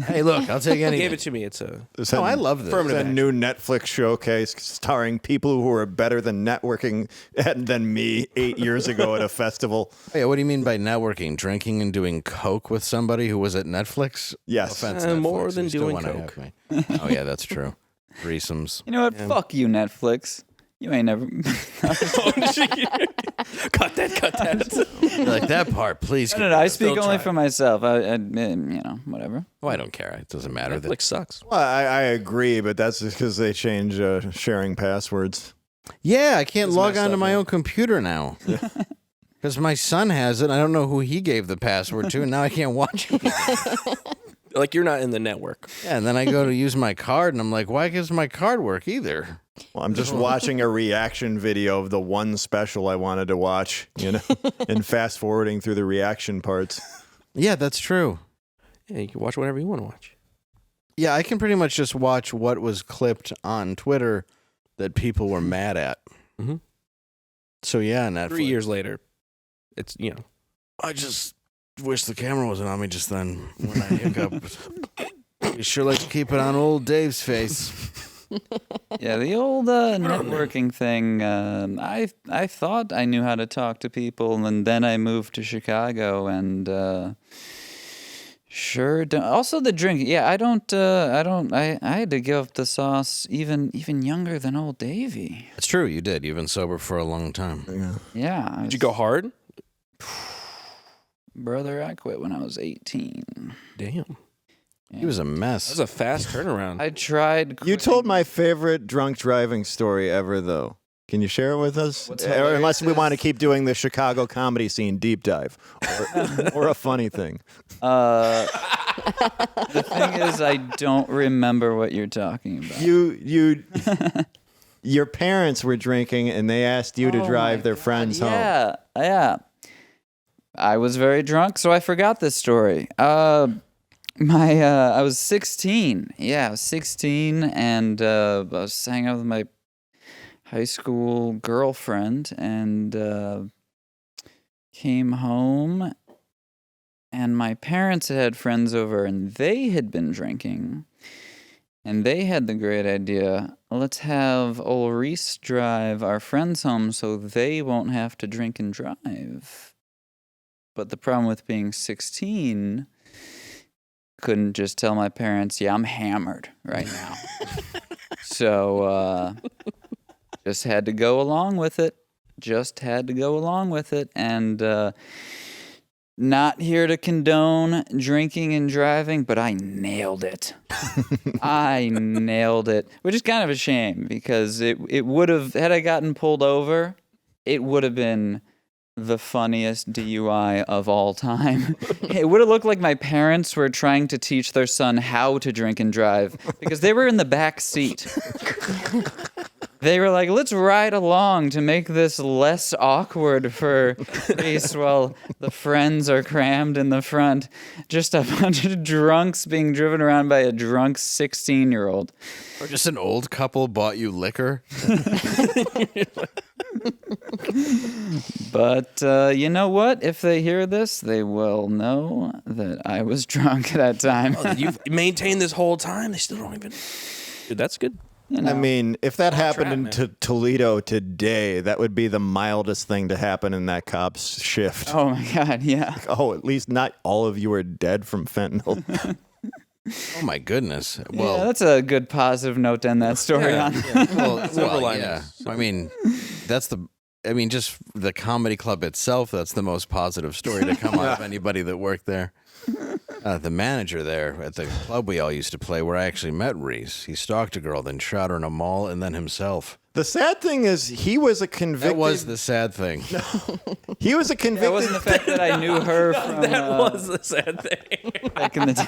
Speaker 2: Hey, look, I'll take anything.
Speaker 4: Gave it to me. It's a.
Speaker 2: Oh, I love this.
Speaker 7: It's a new Netflix showcase starring people who are better than networking than me 8 years ago at a festival.
Speaker 2: Hey, what do you mean by networking? Drinking and doing coke with somebody who was at Netflix?
Speaker 7: Yes.
Speaker 2: No offense, Netflix,
Speaker 4: more than
Speaker 2: you still
Speaker 4: doing
Speaker 2: wanna
Speaker 4: coke.
Speaker 2: have me. Oh, yeah, that's true. Threesomes.
Speaker 5: You know what? Fuck you, Netflix. You ain't never.
Speaker 4: Cut that.
Speaker 2: You're like, that part, please.
Speaker 5: No, I speak only for myself. Whatever.
Speaker 2: Oh, I don't care. It doesn't matter.
Speaker 4: Netflix sucks.
Speaker 7: Well, I agree, but that's just because they change sharing passwords.
Speaker 2: Yeah, I can't log
Speaker 4: messed
Speaker 2: onto
Speaker 4: up,
Speaker 2: my
Speaker 4: man.
Speaker 2: own computer now. Because my son has it. I don't know who he gave the password to, and now I can't watch it.
Speaker 4: Like you're not in the network.
Speaker 2: Yeah, and then I go to use my card, and I'm like, why does my card work either?
Speaker 7: Well, I'm just watching a reaction video of the one special I wanted to watch, and fast forwarding through the reaction parts.
Speaker 2: Yeah, that's true.
Speaker 4: Yeah, you can watch whatever you want to watch.
Speaker 2: Yeah, I can pretty much just watch what was clipped on Twitter that people were mad at.
Speaker 4: Mm-hmm.
Speaker 2: So yeah, Netflix.
Speaker 4: 3 years later, it's
Speaker 2: I just wish the camera wasn't on me just then when I hiccup. You sure like to keep it on old Dave's face.
Speaker 5: Yeah, the old networking thing. I thought I knew how to talk to people, and then I moved to Chicago, and sure don't. Also, the drink. Yeah, I don't. I had to give up the sauce even younger than old Davey.
Speaker 2: It's true, you did. You've been sober for a long time.
Speaker 5: Yeah.
Speaker 4: Did you go hard?
Speaker 5: Brother, I quit when I was 18.
Speaker 4: Damn.
Speaker 2: He was a mess.
Speaker 4: That was a fast turnaround.
Speaker 5: I tried.
Speaker 7: You told my favorite drunk driving story ever, though. Can you share it with us? Or unless we want to keep doing the Chicago comedy scene deep dive, or a funny thing.
Speaker 5: The thing is, I don't remember what you're talking about.
Speaker 7: Your parents were drinking, and they asked you to drive their friends home.
Speaker 5: Yeah. I was very drunk, so I forgot this story. I was 16. Yeah, I was 16, and I was hanging out with my high school girlfriend, and came home, and my parents had friends over, and they had been drinking, and they had the great idea, let's have old Reese drive our friends home so they won't have to drink and drive. But the problem with being 16... couldn't just tell my parents, yeah, I'm hammered right now. So just had to go along with it. And not here to condone drinking and driving, but I nailed it. Which is kind of a shame because it would have, had I gotten pulled over, it would have been the funniest DUI of all time. It would have looked like my parents were trying to teach their son how to drink and drive because they were in the back seat. They were like, let's ride along to make this less awkward for Reese while the friends are crammed in the front. Just a bunch of drunks being driven around by a drunk 16-year-old.
Speaker 2: Or just an old couple bought you liquor.
Speaker 5: But you know what? If they hear this, they will know that I was drunk at that time.
Speaker 4: You've maintained this whole time. They still don't even. Dude, that's good.
Speaker 5: You know.
Speaker 7: I mean, if that happened
Speaker 4: trap,
Speaker 7: in Toledo today, that would be the mildest thing to happen in that cop's shift.
Speaker 5: Oh my God, yeah.
Speaker 7: Oh, at least not all of you are dead from fentanyl.
Speaker 2: Oh my goodness.
Speaker 5: Yeah,
Speaker 2: Well,
Speaker 5: that's a good positive note to end that story on.
Speaker 2: well,
Speaker 4: linings.
Speaker 2: yeah. I mean, just the comedy club itself, that's the most positive story to come out of anybody that worked there. The manager there at the club we all used to play, where I actually met Reese, he stalked a girl, then shot her in a mall, and then himself.
Speaker 7: The sad thing is, he was a convicted.
Speaker 2: That was the sad thing.
Speaker 7: He was a convicted.
Speaker 5: It wasn't the fact that I knew her from
Speaker 4: That was the sad thing.
Speaker 5: back in the day.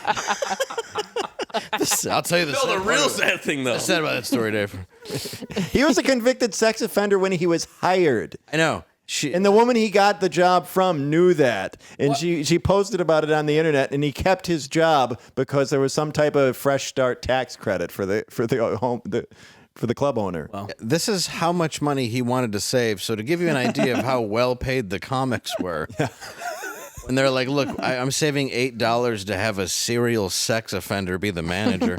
Speaker 2: I'll tell you the
Speaker 4: No, the real sad thing, though.
Speaker 2: What's sad about that story, Dave?
Speaker 7: He was a convicted sex offender when he was hired.
Speaker 2: I know.
Speaker 7: And the woman he got the job from knew that, and she posted about it on the internet. And he kept his job because there was some type of fresh start tax credit for the home for the club owner.
Speaker 4: Well,
Speaker 2: This is how much money he wanted to save. So to give you an idea of how well paid the comics were, when they're like, "Look, I'm saving $8 to have a serial sex offender be the manager,"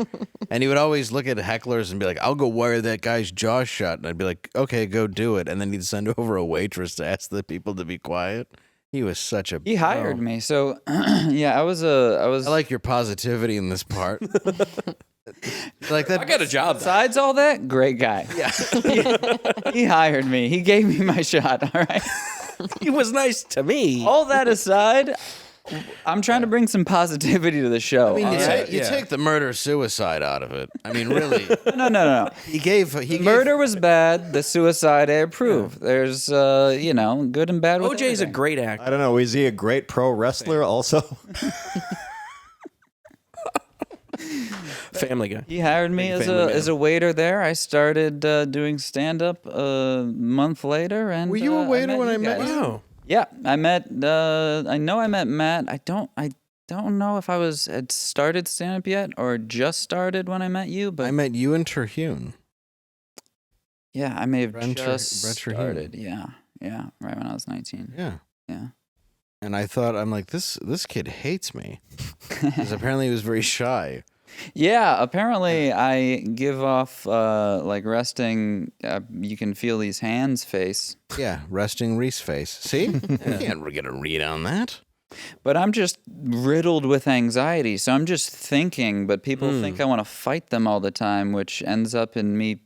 Speaker 2: and he would always look at hecklers and be like, "I'll go wire that guy's jaw shut," and I'd be like, "Okay, go do it," and then he'd send over a waitress to ask the people to be quiet. He was such a.
Speaker 5: He hired me, so yeah, I was.
Speaker 2: I like your positivity in this part. Like that.
Speaker 4: I got a job.
Speaker 5: Besides all that, great guy.
Speaker 2: Yeah.
Speaker 5: He hired me. He gave me my shot. All right.
Speaker 4: He was nice to me.
Speaker 5: All that aside, I'm trying to bring some positivity to the show.
Speaker 2: I mean,
Speaker 5: all right?
Speaker 2: you take the murder-suicide out of it. I mean, really.
Speaker 5: No.
Speaker 2: He gave
Speaker 5: Murder was bad. The suicide, I approve. There's, good and bad. With
Speaker 4: OJ's a
Speaker 5: everything.
Speaker 4: great actor.
Speaker 7: I don't know. Is he a great pro wrestler also?
Speaker 4: Family Guy.
Speaker 5: He hired me as a waiter there. I started doing stand up a month later, and
Speaker 2: Were you a waiter when I met
Speaker 5: guys.
Speaker 2: you?
Speaker 4: Wow.
Speaker 5: Yeah, I met. I know I met Matt. I don't know if I had started stand up yet or just started when I met you, but
Speaker 2: I met you and Terhune.
Speaker 5: yeah, I may have
Speaker 2: Brent
Speaker 5: just
Speaker 2: Terhune.
Speaker 5: started. Yeah, right when I was 19.
Speaker 2: Yeah.
Speaker 5: Yeah.
Speaker 2: And I thought, I'm like, this kid hates me. Because apparently he was very shy.
Speaker 5: Yeah, apparently I give off like resting. You can feel these hands face,
Speaker 2: Yeah, resting Reese face. See? You can't get a read on that.
Speaker 5: but I'm just riddled with anxiety. So I'm just thinking, but people think I want to fight them all the time, which ends up in me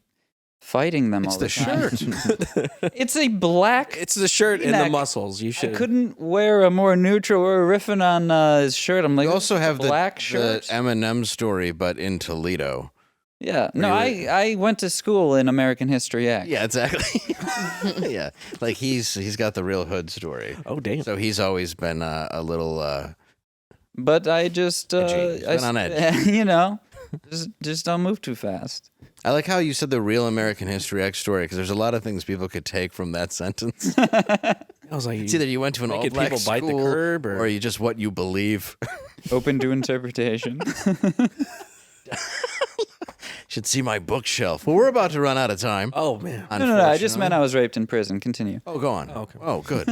Speaker 5: fighting them
Speaker 2: It's
Speaker 5: all the
Speaker 2: the
Speaker 5: time.
Speaker 2: shirt.
Speaker 5: It's a black.
Speaker 4: It's the shirt and the
Speaker 5: V-neck.
Speaker 4: muscles. You
Speaker 5: I
Speaker 4: should.
Speaker 5: couldn't wear a more neutral. We're riffing on his shirt. I'm like,
Speaker 2: You also have the
Speaker 5: black shirt.
Speaker 2: Eminem story, but in Toledo.
Speaker 5: Yeah, no,
Speaker 2: Really?
Speaker 5: I went to school in American History X.
Speaker 2: Yeah, exactly. Yeah, like he's got the real hood story.
Speaker 4: Oh, damn.
Speaker 2: So he's always been a little.
Speaker 5: But I just,
Speaker 2: Edgy. He's been on edge.
Speaker 5: Just don't move too fast.
Speaker 2: I like how you said the real American History X story because there's a lot of things people could take from that sentence.
Speaker 4: I was like,
Speaker 2: It's either you went to an
Speaker 4: making
Speaker 2: all-black
Speaker 4: people bite the
Speaker 2: school
Speaker 4: curb
Speaker 2: or you just what you believe.
Speaker 5: Open to interpretation.
Speaker 2: Should see my bookshelf. Well, we're about to run out of time.
Speaker 4: oh man.
Speaker 5: No. I just meant I was raped in prison. Continue.
Speaker 2: Oh, go on.
Speaker 4: Okay.
Speaker 2: Oh, good.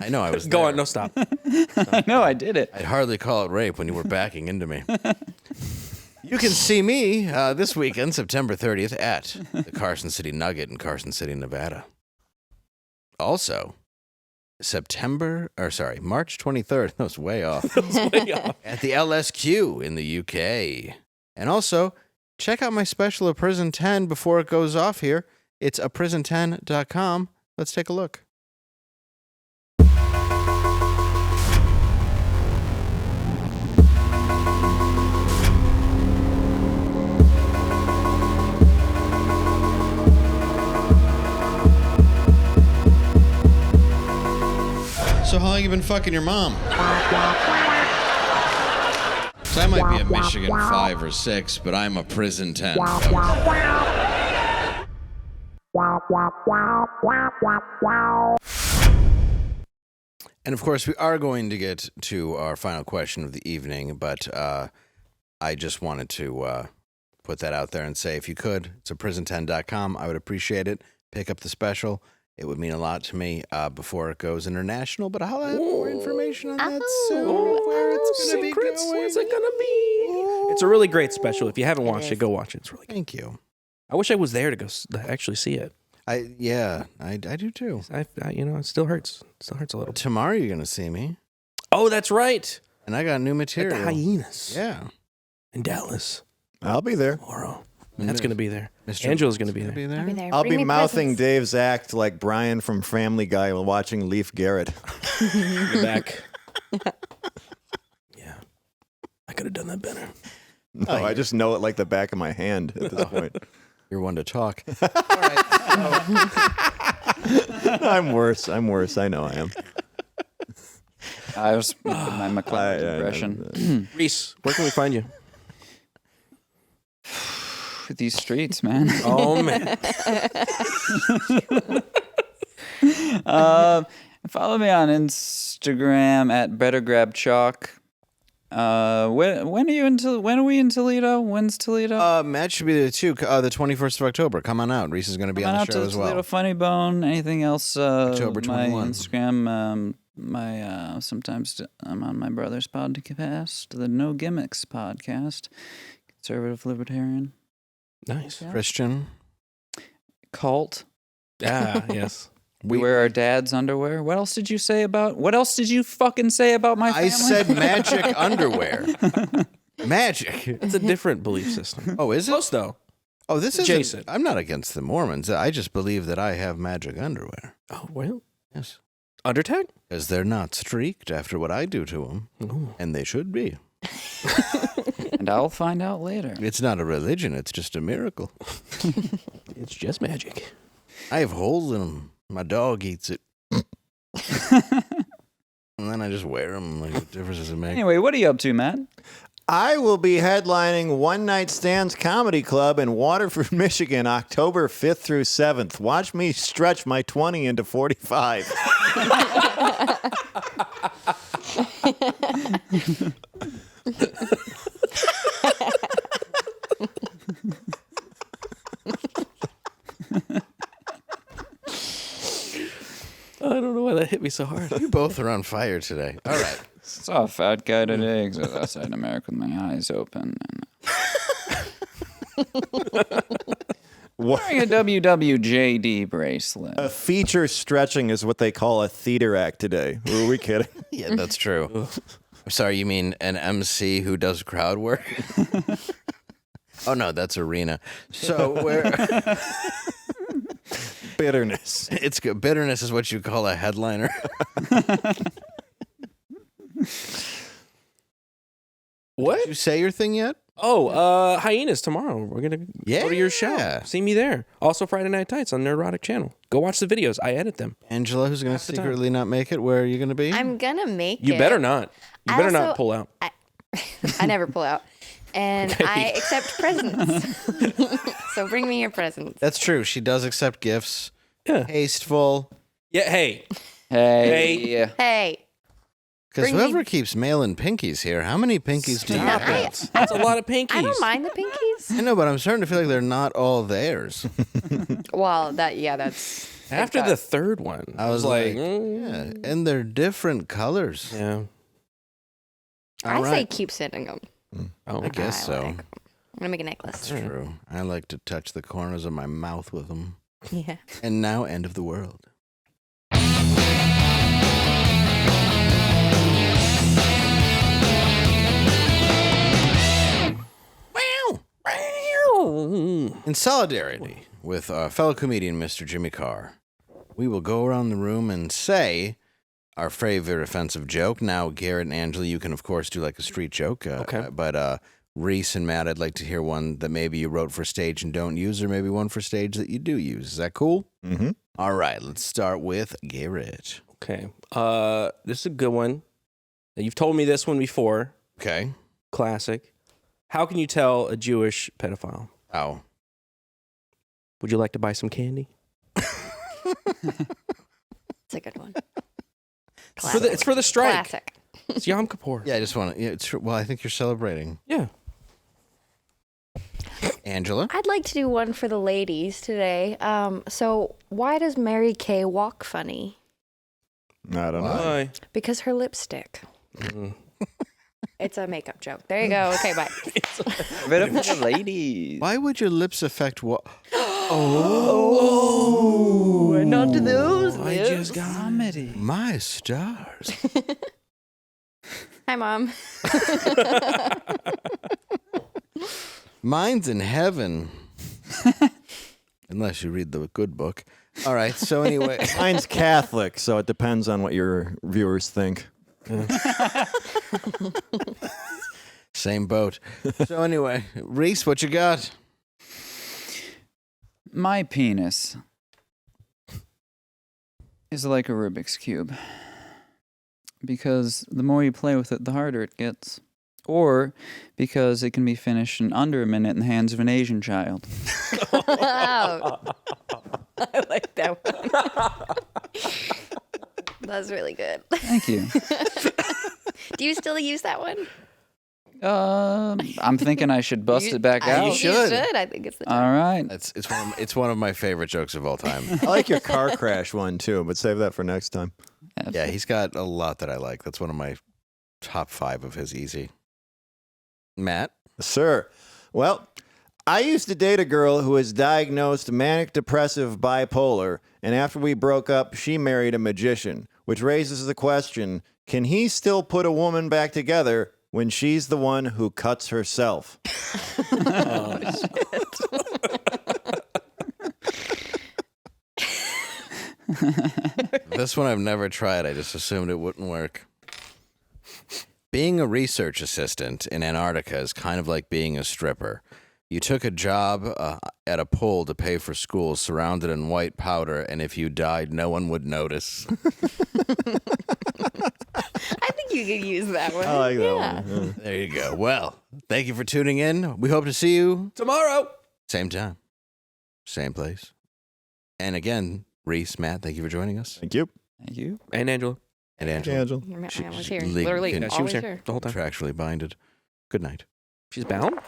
Speaker 2: I know I was
Speaker 4: Go
Speaker 2: there.
Speaker 4: on. No, stop.
Speaker 5: I know I did it.
Speaker 2: I'd hardly call it rape when you were backing into me. You can see me this weekend, September 30th, at the Carson City Nugget in Carson City, Nevada. Also, March 23rd. That was way off. At the LSQ in the UK. And also, check out my special of Prison 10 before it goes off here. It's aprison10.com. Let's take a look. So how long you been fucking your mom? So I might be a Michigan 5 or 6, but I'm a prison 10. And of course, we are going to get to our final question of the evening, but I just wanted to put that out there and say, if you could, it's a prison10.com. I would appreciate it. Pick up the special. It would mean a lot to me before it goes international, but I'll have more information on that soon. Where it's going to be
Speaker 4: Secrets.
Speaker 2: going.
Speaker 4: Where's it gonna be? It's a really great special. If you haven't watched it, go watch it. It's really good.
Speaker 2: Thank you.
Speaker 4: I wish I was there to go actually see it.
Speaker 2: I do too.
Speaker 4: It still hurts. It still hurts a little.
Speaker 2: Tomorrow you're going to see me,
Speaker 4: Oh, that's right.
Speaker 2: and I got new
Speaker 4: At
Speaker 2: material.
Speaker 4: the Hyenas.
Speaker 2: Yeah.
Speaker 4: In Dallas
Speaker 7: I'll be there.
Speaker 4: tomorrow. That's going to be there.
Speaker 2: Mr.
Speaker 4: Angela's going to be
Speaker 2: Gonna
Speaker 4: there.
Speaker 2: be there.
Speaker 1: I'll be there.
Speaker 7: I'll
Speaker 1: Bring
Speaker 7: be
Speaker 1: me
Speaker 7: mouthing
Speaker 1: presents.
Speaker 7: Dave's act like Brian from Family Guy while watching Leaf Garrett.
Speaker 4: You're back. Yeah. I could have done that better.
Speaker 7: No, I just know it like the back of my hand at this point.
Speaker 2: You're one to talk.
Speaker 7: I'm worse. I know I am.
Speaker 5: I was with my McLaren impression.
Speaker 4: Reese, where can we find you?
Speaker 5: These streets, man.
Speaker 4: Oh, man.
Speaker 5: Follow me on Instagram at BetterGrabChalk. When are we in Toledo? When's Toledo?
Speaker 2: Matt should be there too. The 21st of October. Come on out. Reese is going to be on the show as well.
Speaker 5: Toledo Funny Bone. Anything else?
Speaker 2: October 21.
Speaker 5: My Instagram. Sometimes I'm on my brother's podcast, the No Gimmicks podcast. Conservative libertarian.
Speaker 4: Nice.
Speaker 2: Christian.
Speaker 5: Cult.
Speaker 4: Ah, yes.
Speaker 5: We wear our dad's underwear. What else did you fucking say about my family?
Speaker 2: I said magic underwear. Magic.
Speaker 4: It's a different belief system.
Speaker 2: Oh, is it?
Speaker 4: Close though.
Speaker 2: Oh, this is
Speaker 4: Jason.
Speaker 2: I'm not against the Mormons. I just believe that I have magic underwear.
Speaker 4: Oh, well.
Speaker 2: Yes.
Speaker 4: Undertag?
Speaker 2: Because they're not streaked after what I do to them.
Speaker 4: Ooh.
Speaker 2: And they should be.
Speaker 5: And I'll find out later.
Speaker 2: It's not a religion. It's just a miracle.
Speaker 4: It's just magic.
Speaker 2: I have holes in them. My dog eats it. And then I just wear them. Like, what difference does it make?
Speaker 5: Anyway, what are you up to, Matt?
Speaker 7: I will be headlining One Night Stands Comedy Club in Waterford, Michigan, October 5th through 7th. Watch me stretch my 20 into 45.
Speaker 4: I don't know why that hit me so hard.
Speaker 2: You both are on fire today. All right.
Speaker 5: Saw a fat guy today because outside America with my eyes open. Wearing a WWJD bracelet.
Speaker 7: A feature stretching is what they call a theater act today. Were we kidding?
Speaker 2: Yeah, that's true. I'm sorry, you mean an MC who does crowd work? Oh, no, that's arena. So where...
Speaker 7: Bitterness.
Speaker 2: It's good. Bitterness is what you call a headliner.
Speaker 4: What?
Speaker 2: Did you say your thing yet?
Speaker 4: Oh, Hyenas tomorrow. We're going to go to your show.
Speaker 2: Yeah.
Speaker 4: See me there. Also Friday Night Tights on Nerdrotic channel. Go watch the videos. I edit them.
Speaker 2: Angela, who's going to secretly not make it, where are you going to be?
Speaker 1: I'm gonna make it.
Speaker 4: You better not. You better not
Speaker 1: also-
Speaker 4: pull out.
Speaker 1: I never pull out. And
Speaker 4: Okay.
Speaker 1: I accept presents. So bring me your presents.
Speaker 2: That's true. She does accept gifts.
Speaker 4: Yeah.
Speaker 2: Tasteful.
Speaker 4: Yeah, hey.
Speaker 5: Hey.
Speaker 1: Hey.
Speaker 2: Because
Speaker 1: Bring me-
Speaker 2: whoever keeps mailing pinkies here, how many pinkies do you
Speaker 1: Stop
Speaker 2: have?
Speaker 1: it.
Speaker 4: That's a lot of pinkies.
Speaker 1: I don't mind the pinkies.
Speaker 2: I know, but I'm starting to feel like they're not all theirs.
Speaker 1: Well, that's
Speaker 4: After the third one,
Speaker 2: I was like,
Speaker 4: mm,
Speaker 2: yeah, and they're different colors.
Speaker 4: yeah.
Speaker 1: I
Speaker 2: All
Speaker 1: say
Speaker 2: right.
Speaker 1: keep sending them.
Speaker 4: Oh,
Speaker 2: I guess so.
Speaker 1: I'm gonna make a necklace.
Speaker 2: That's true. I like to touch the corners of my mouth with them.
Speaker 1: Yeah.
Speaker 2: And now, end of the world. In solidarity with our fellow comedian, Mr. Jimmy Carr, we will go around the room and say our favorite offensive joke. Now, Garrett and Angela, you can, of course, do like a street joke.
Speaker 4: Okay.
Speaker 2: But Reese and Matt, I'd like to hear one that maybe you wrote for stage and don't use, or maybe one for stage that you do use. Is that cool?
Speaker 7: Mm-hmm.
Speaker 2: All right, let's start with Garrett.
Speaker 4: Okay. This is a good one. Now, you've told me this one before.
Speaker 2: Okay.
Speaker 4: Classic. How can you tell a Jewish pedophile?
Speaker 2: Oh.
Speaker 4: Would you like to buy some candy?
Speaker 1: It's a good one.
Speaker 4: It's for the strike.
Speaker 1: Classic.
Speaker 4: It's Yom Kippur.
Speaker 2: Yeah, I just want to. Yeah, it's true. Well, I think you're celebrating.
Speaker 4: Yeah.
Speaker 2: Angela?
Speaker 1: I'd like to do one for the ladies today. So why does Mary Kay walk funny?
Speaker 7: I don't know.
Speaker 4: Why?
Speaker 1: Because her lipstick. It's a makeup joke. There you go. Okay, bye.
Speaker 5: Right up for the ladies.
Speaker 2: Why would your lips affect what?
Speaker 1: Oh, not to those.
Speaker 4: I just got
Speaker 5: Comedy.
Speaker 2: My stars.
Speaker 1: Hi, Mom.
Speaker 2: Mine's in heaven. Unless you read the good book. All right, so anyway.
Speaker 7: Mine's Catholic, so it depends on what your viewers think.
Speaker 2: Same boat. So anyway, Reese, what you got?
Speaker 5: My penis is like a Rubik's Cube. Because the more you play with it, the harder it gets. Or because it can be finished in under a minute in the hands of an Asian child.
Speaker 1: Wow. I like that one. That's really good.
Speaker 5: Thank you.
Speaker 1: Do you still use that one?
Speaker 5: I'm thinking I should bust it back out.
Speaker 2: You should.
Speaker 1: I think it's the time.
Speaker 5: All right.
Speaker 2: It's one of my favorite jokes of all time.
Speaker 7: I like your car crash one too, but save that for next time.
Speaker 2: Yeah, he's got a lot that I like. That's one of my top 5 of his easy. Matt?
Speaker 7: Sir. Well, I used to date a girl who was diagnosed manic depressive bipolar, and after we broke up, she married a magician, which raises the question, can he still put a woman back together when she's the one who cuts herself?
Speaker 2: This one I've never tried. I just assumed it wouldn't work. Being a research assistant in Antarctica is kind of like being a stripper. You took a job at a pool to pay for school surrounded in white powder, and if you died, no one would notice.
Speaker 1: I think you could use that one.
Speaker 7: I like that one. Yeah.
Speaker 2: There you go. Well, thank you for tuning in. We hope to see you
Speaker 4: Tomorrow.
Speaker 2: same time, same place. And again, Reese, Matt, thank you for joining us.
Speaker 7: Thank you.
Speaker 5: Thank you.
Speaker 4: And Angela.
Speaker 2: And Angela,
Speaker 7: Angela.
Speaker 1: Your man
Speaker 2: She-
Speaker 1: was
Speaker 2: she
Speaker 1: here.
Speaker 2: leg-
Speaker 1: Literally,
Speaker 2: can-
Speaker 4: Yeah, she was
Speaker 1: always
Speaker 4: here
Speaker 1: here.
Speaker 4: the whole time.
Speaker 2: contractually binded. Good night.
Speaker 4: She's bound?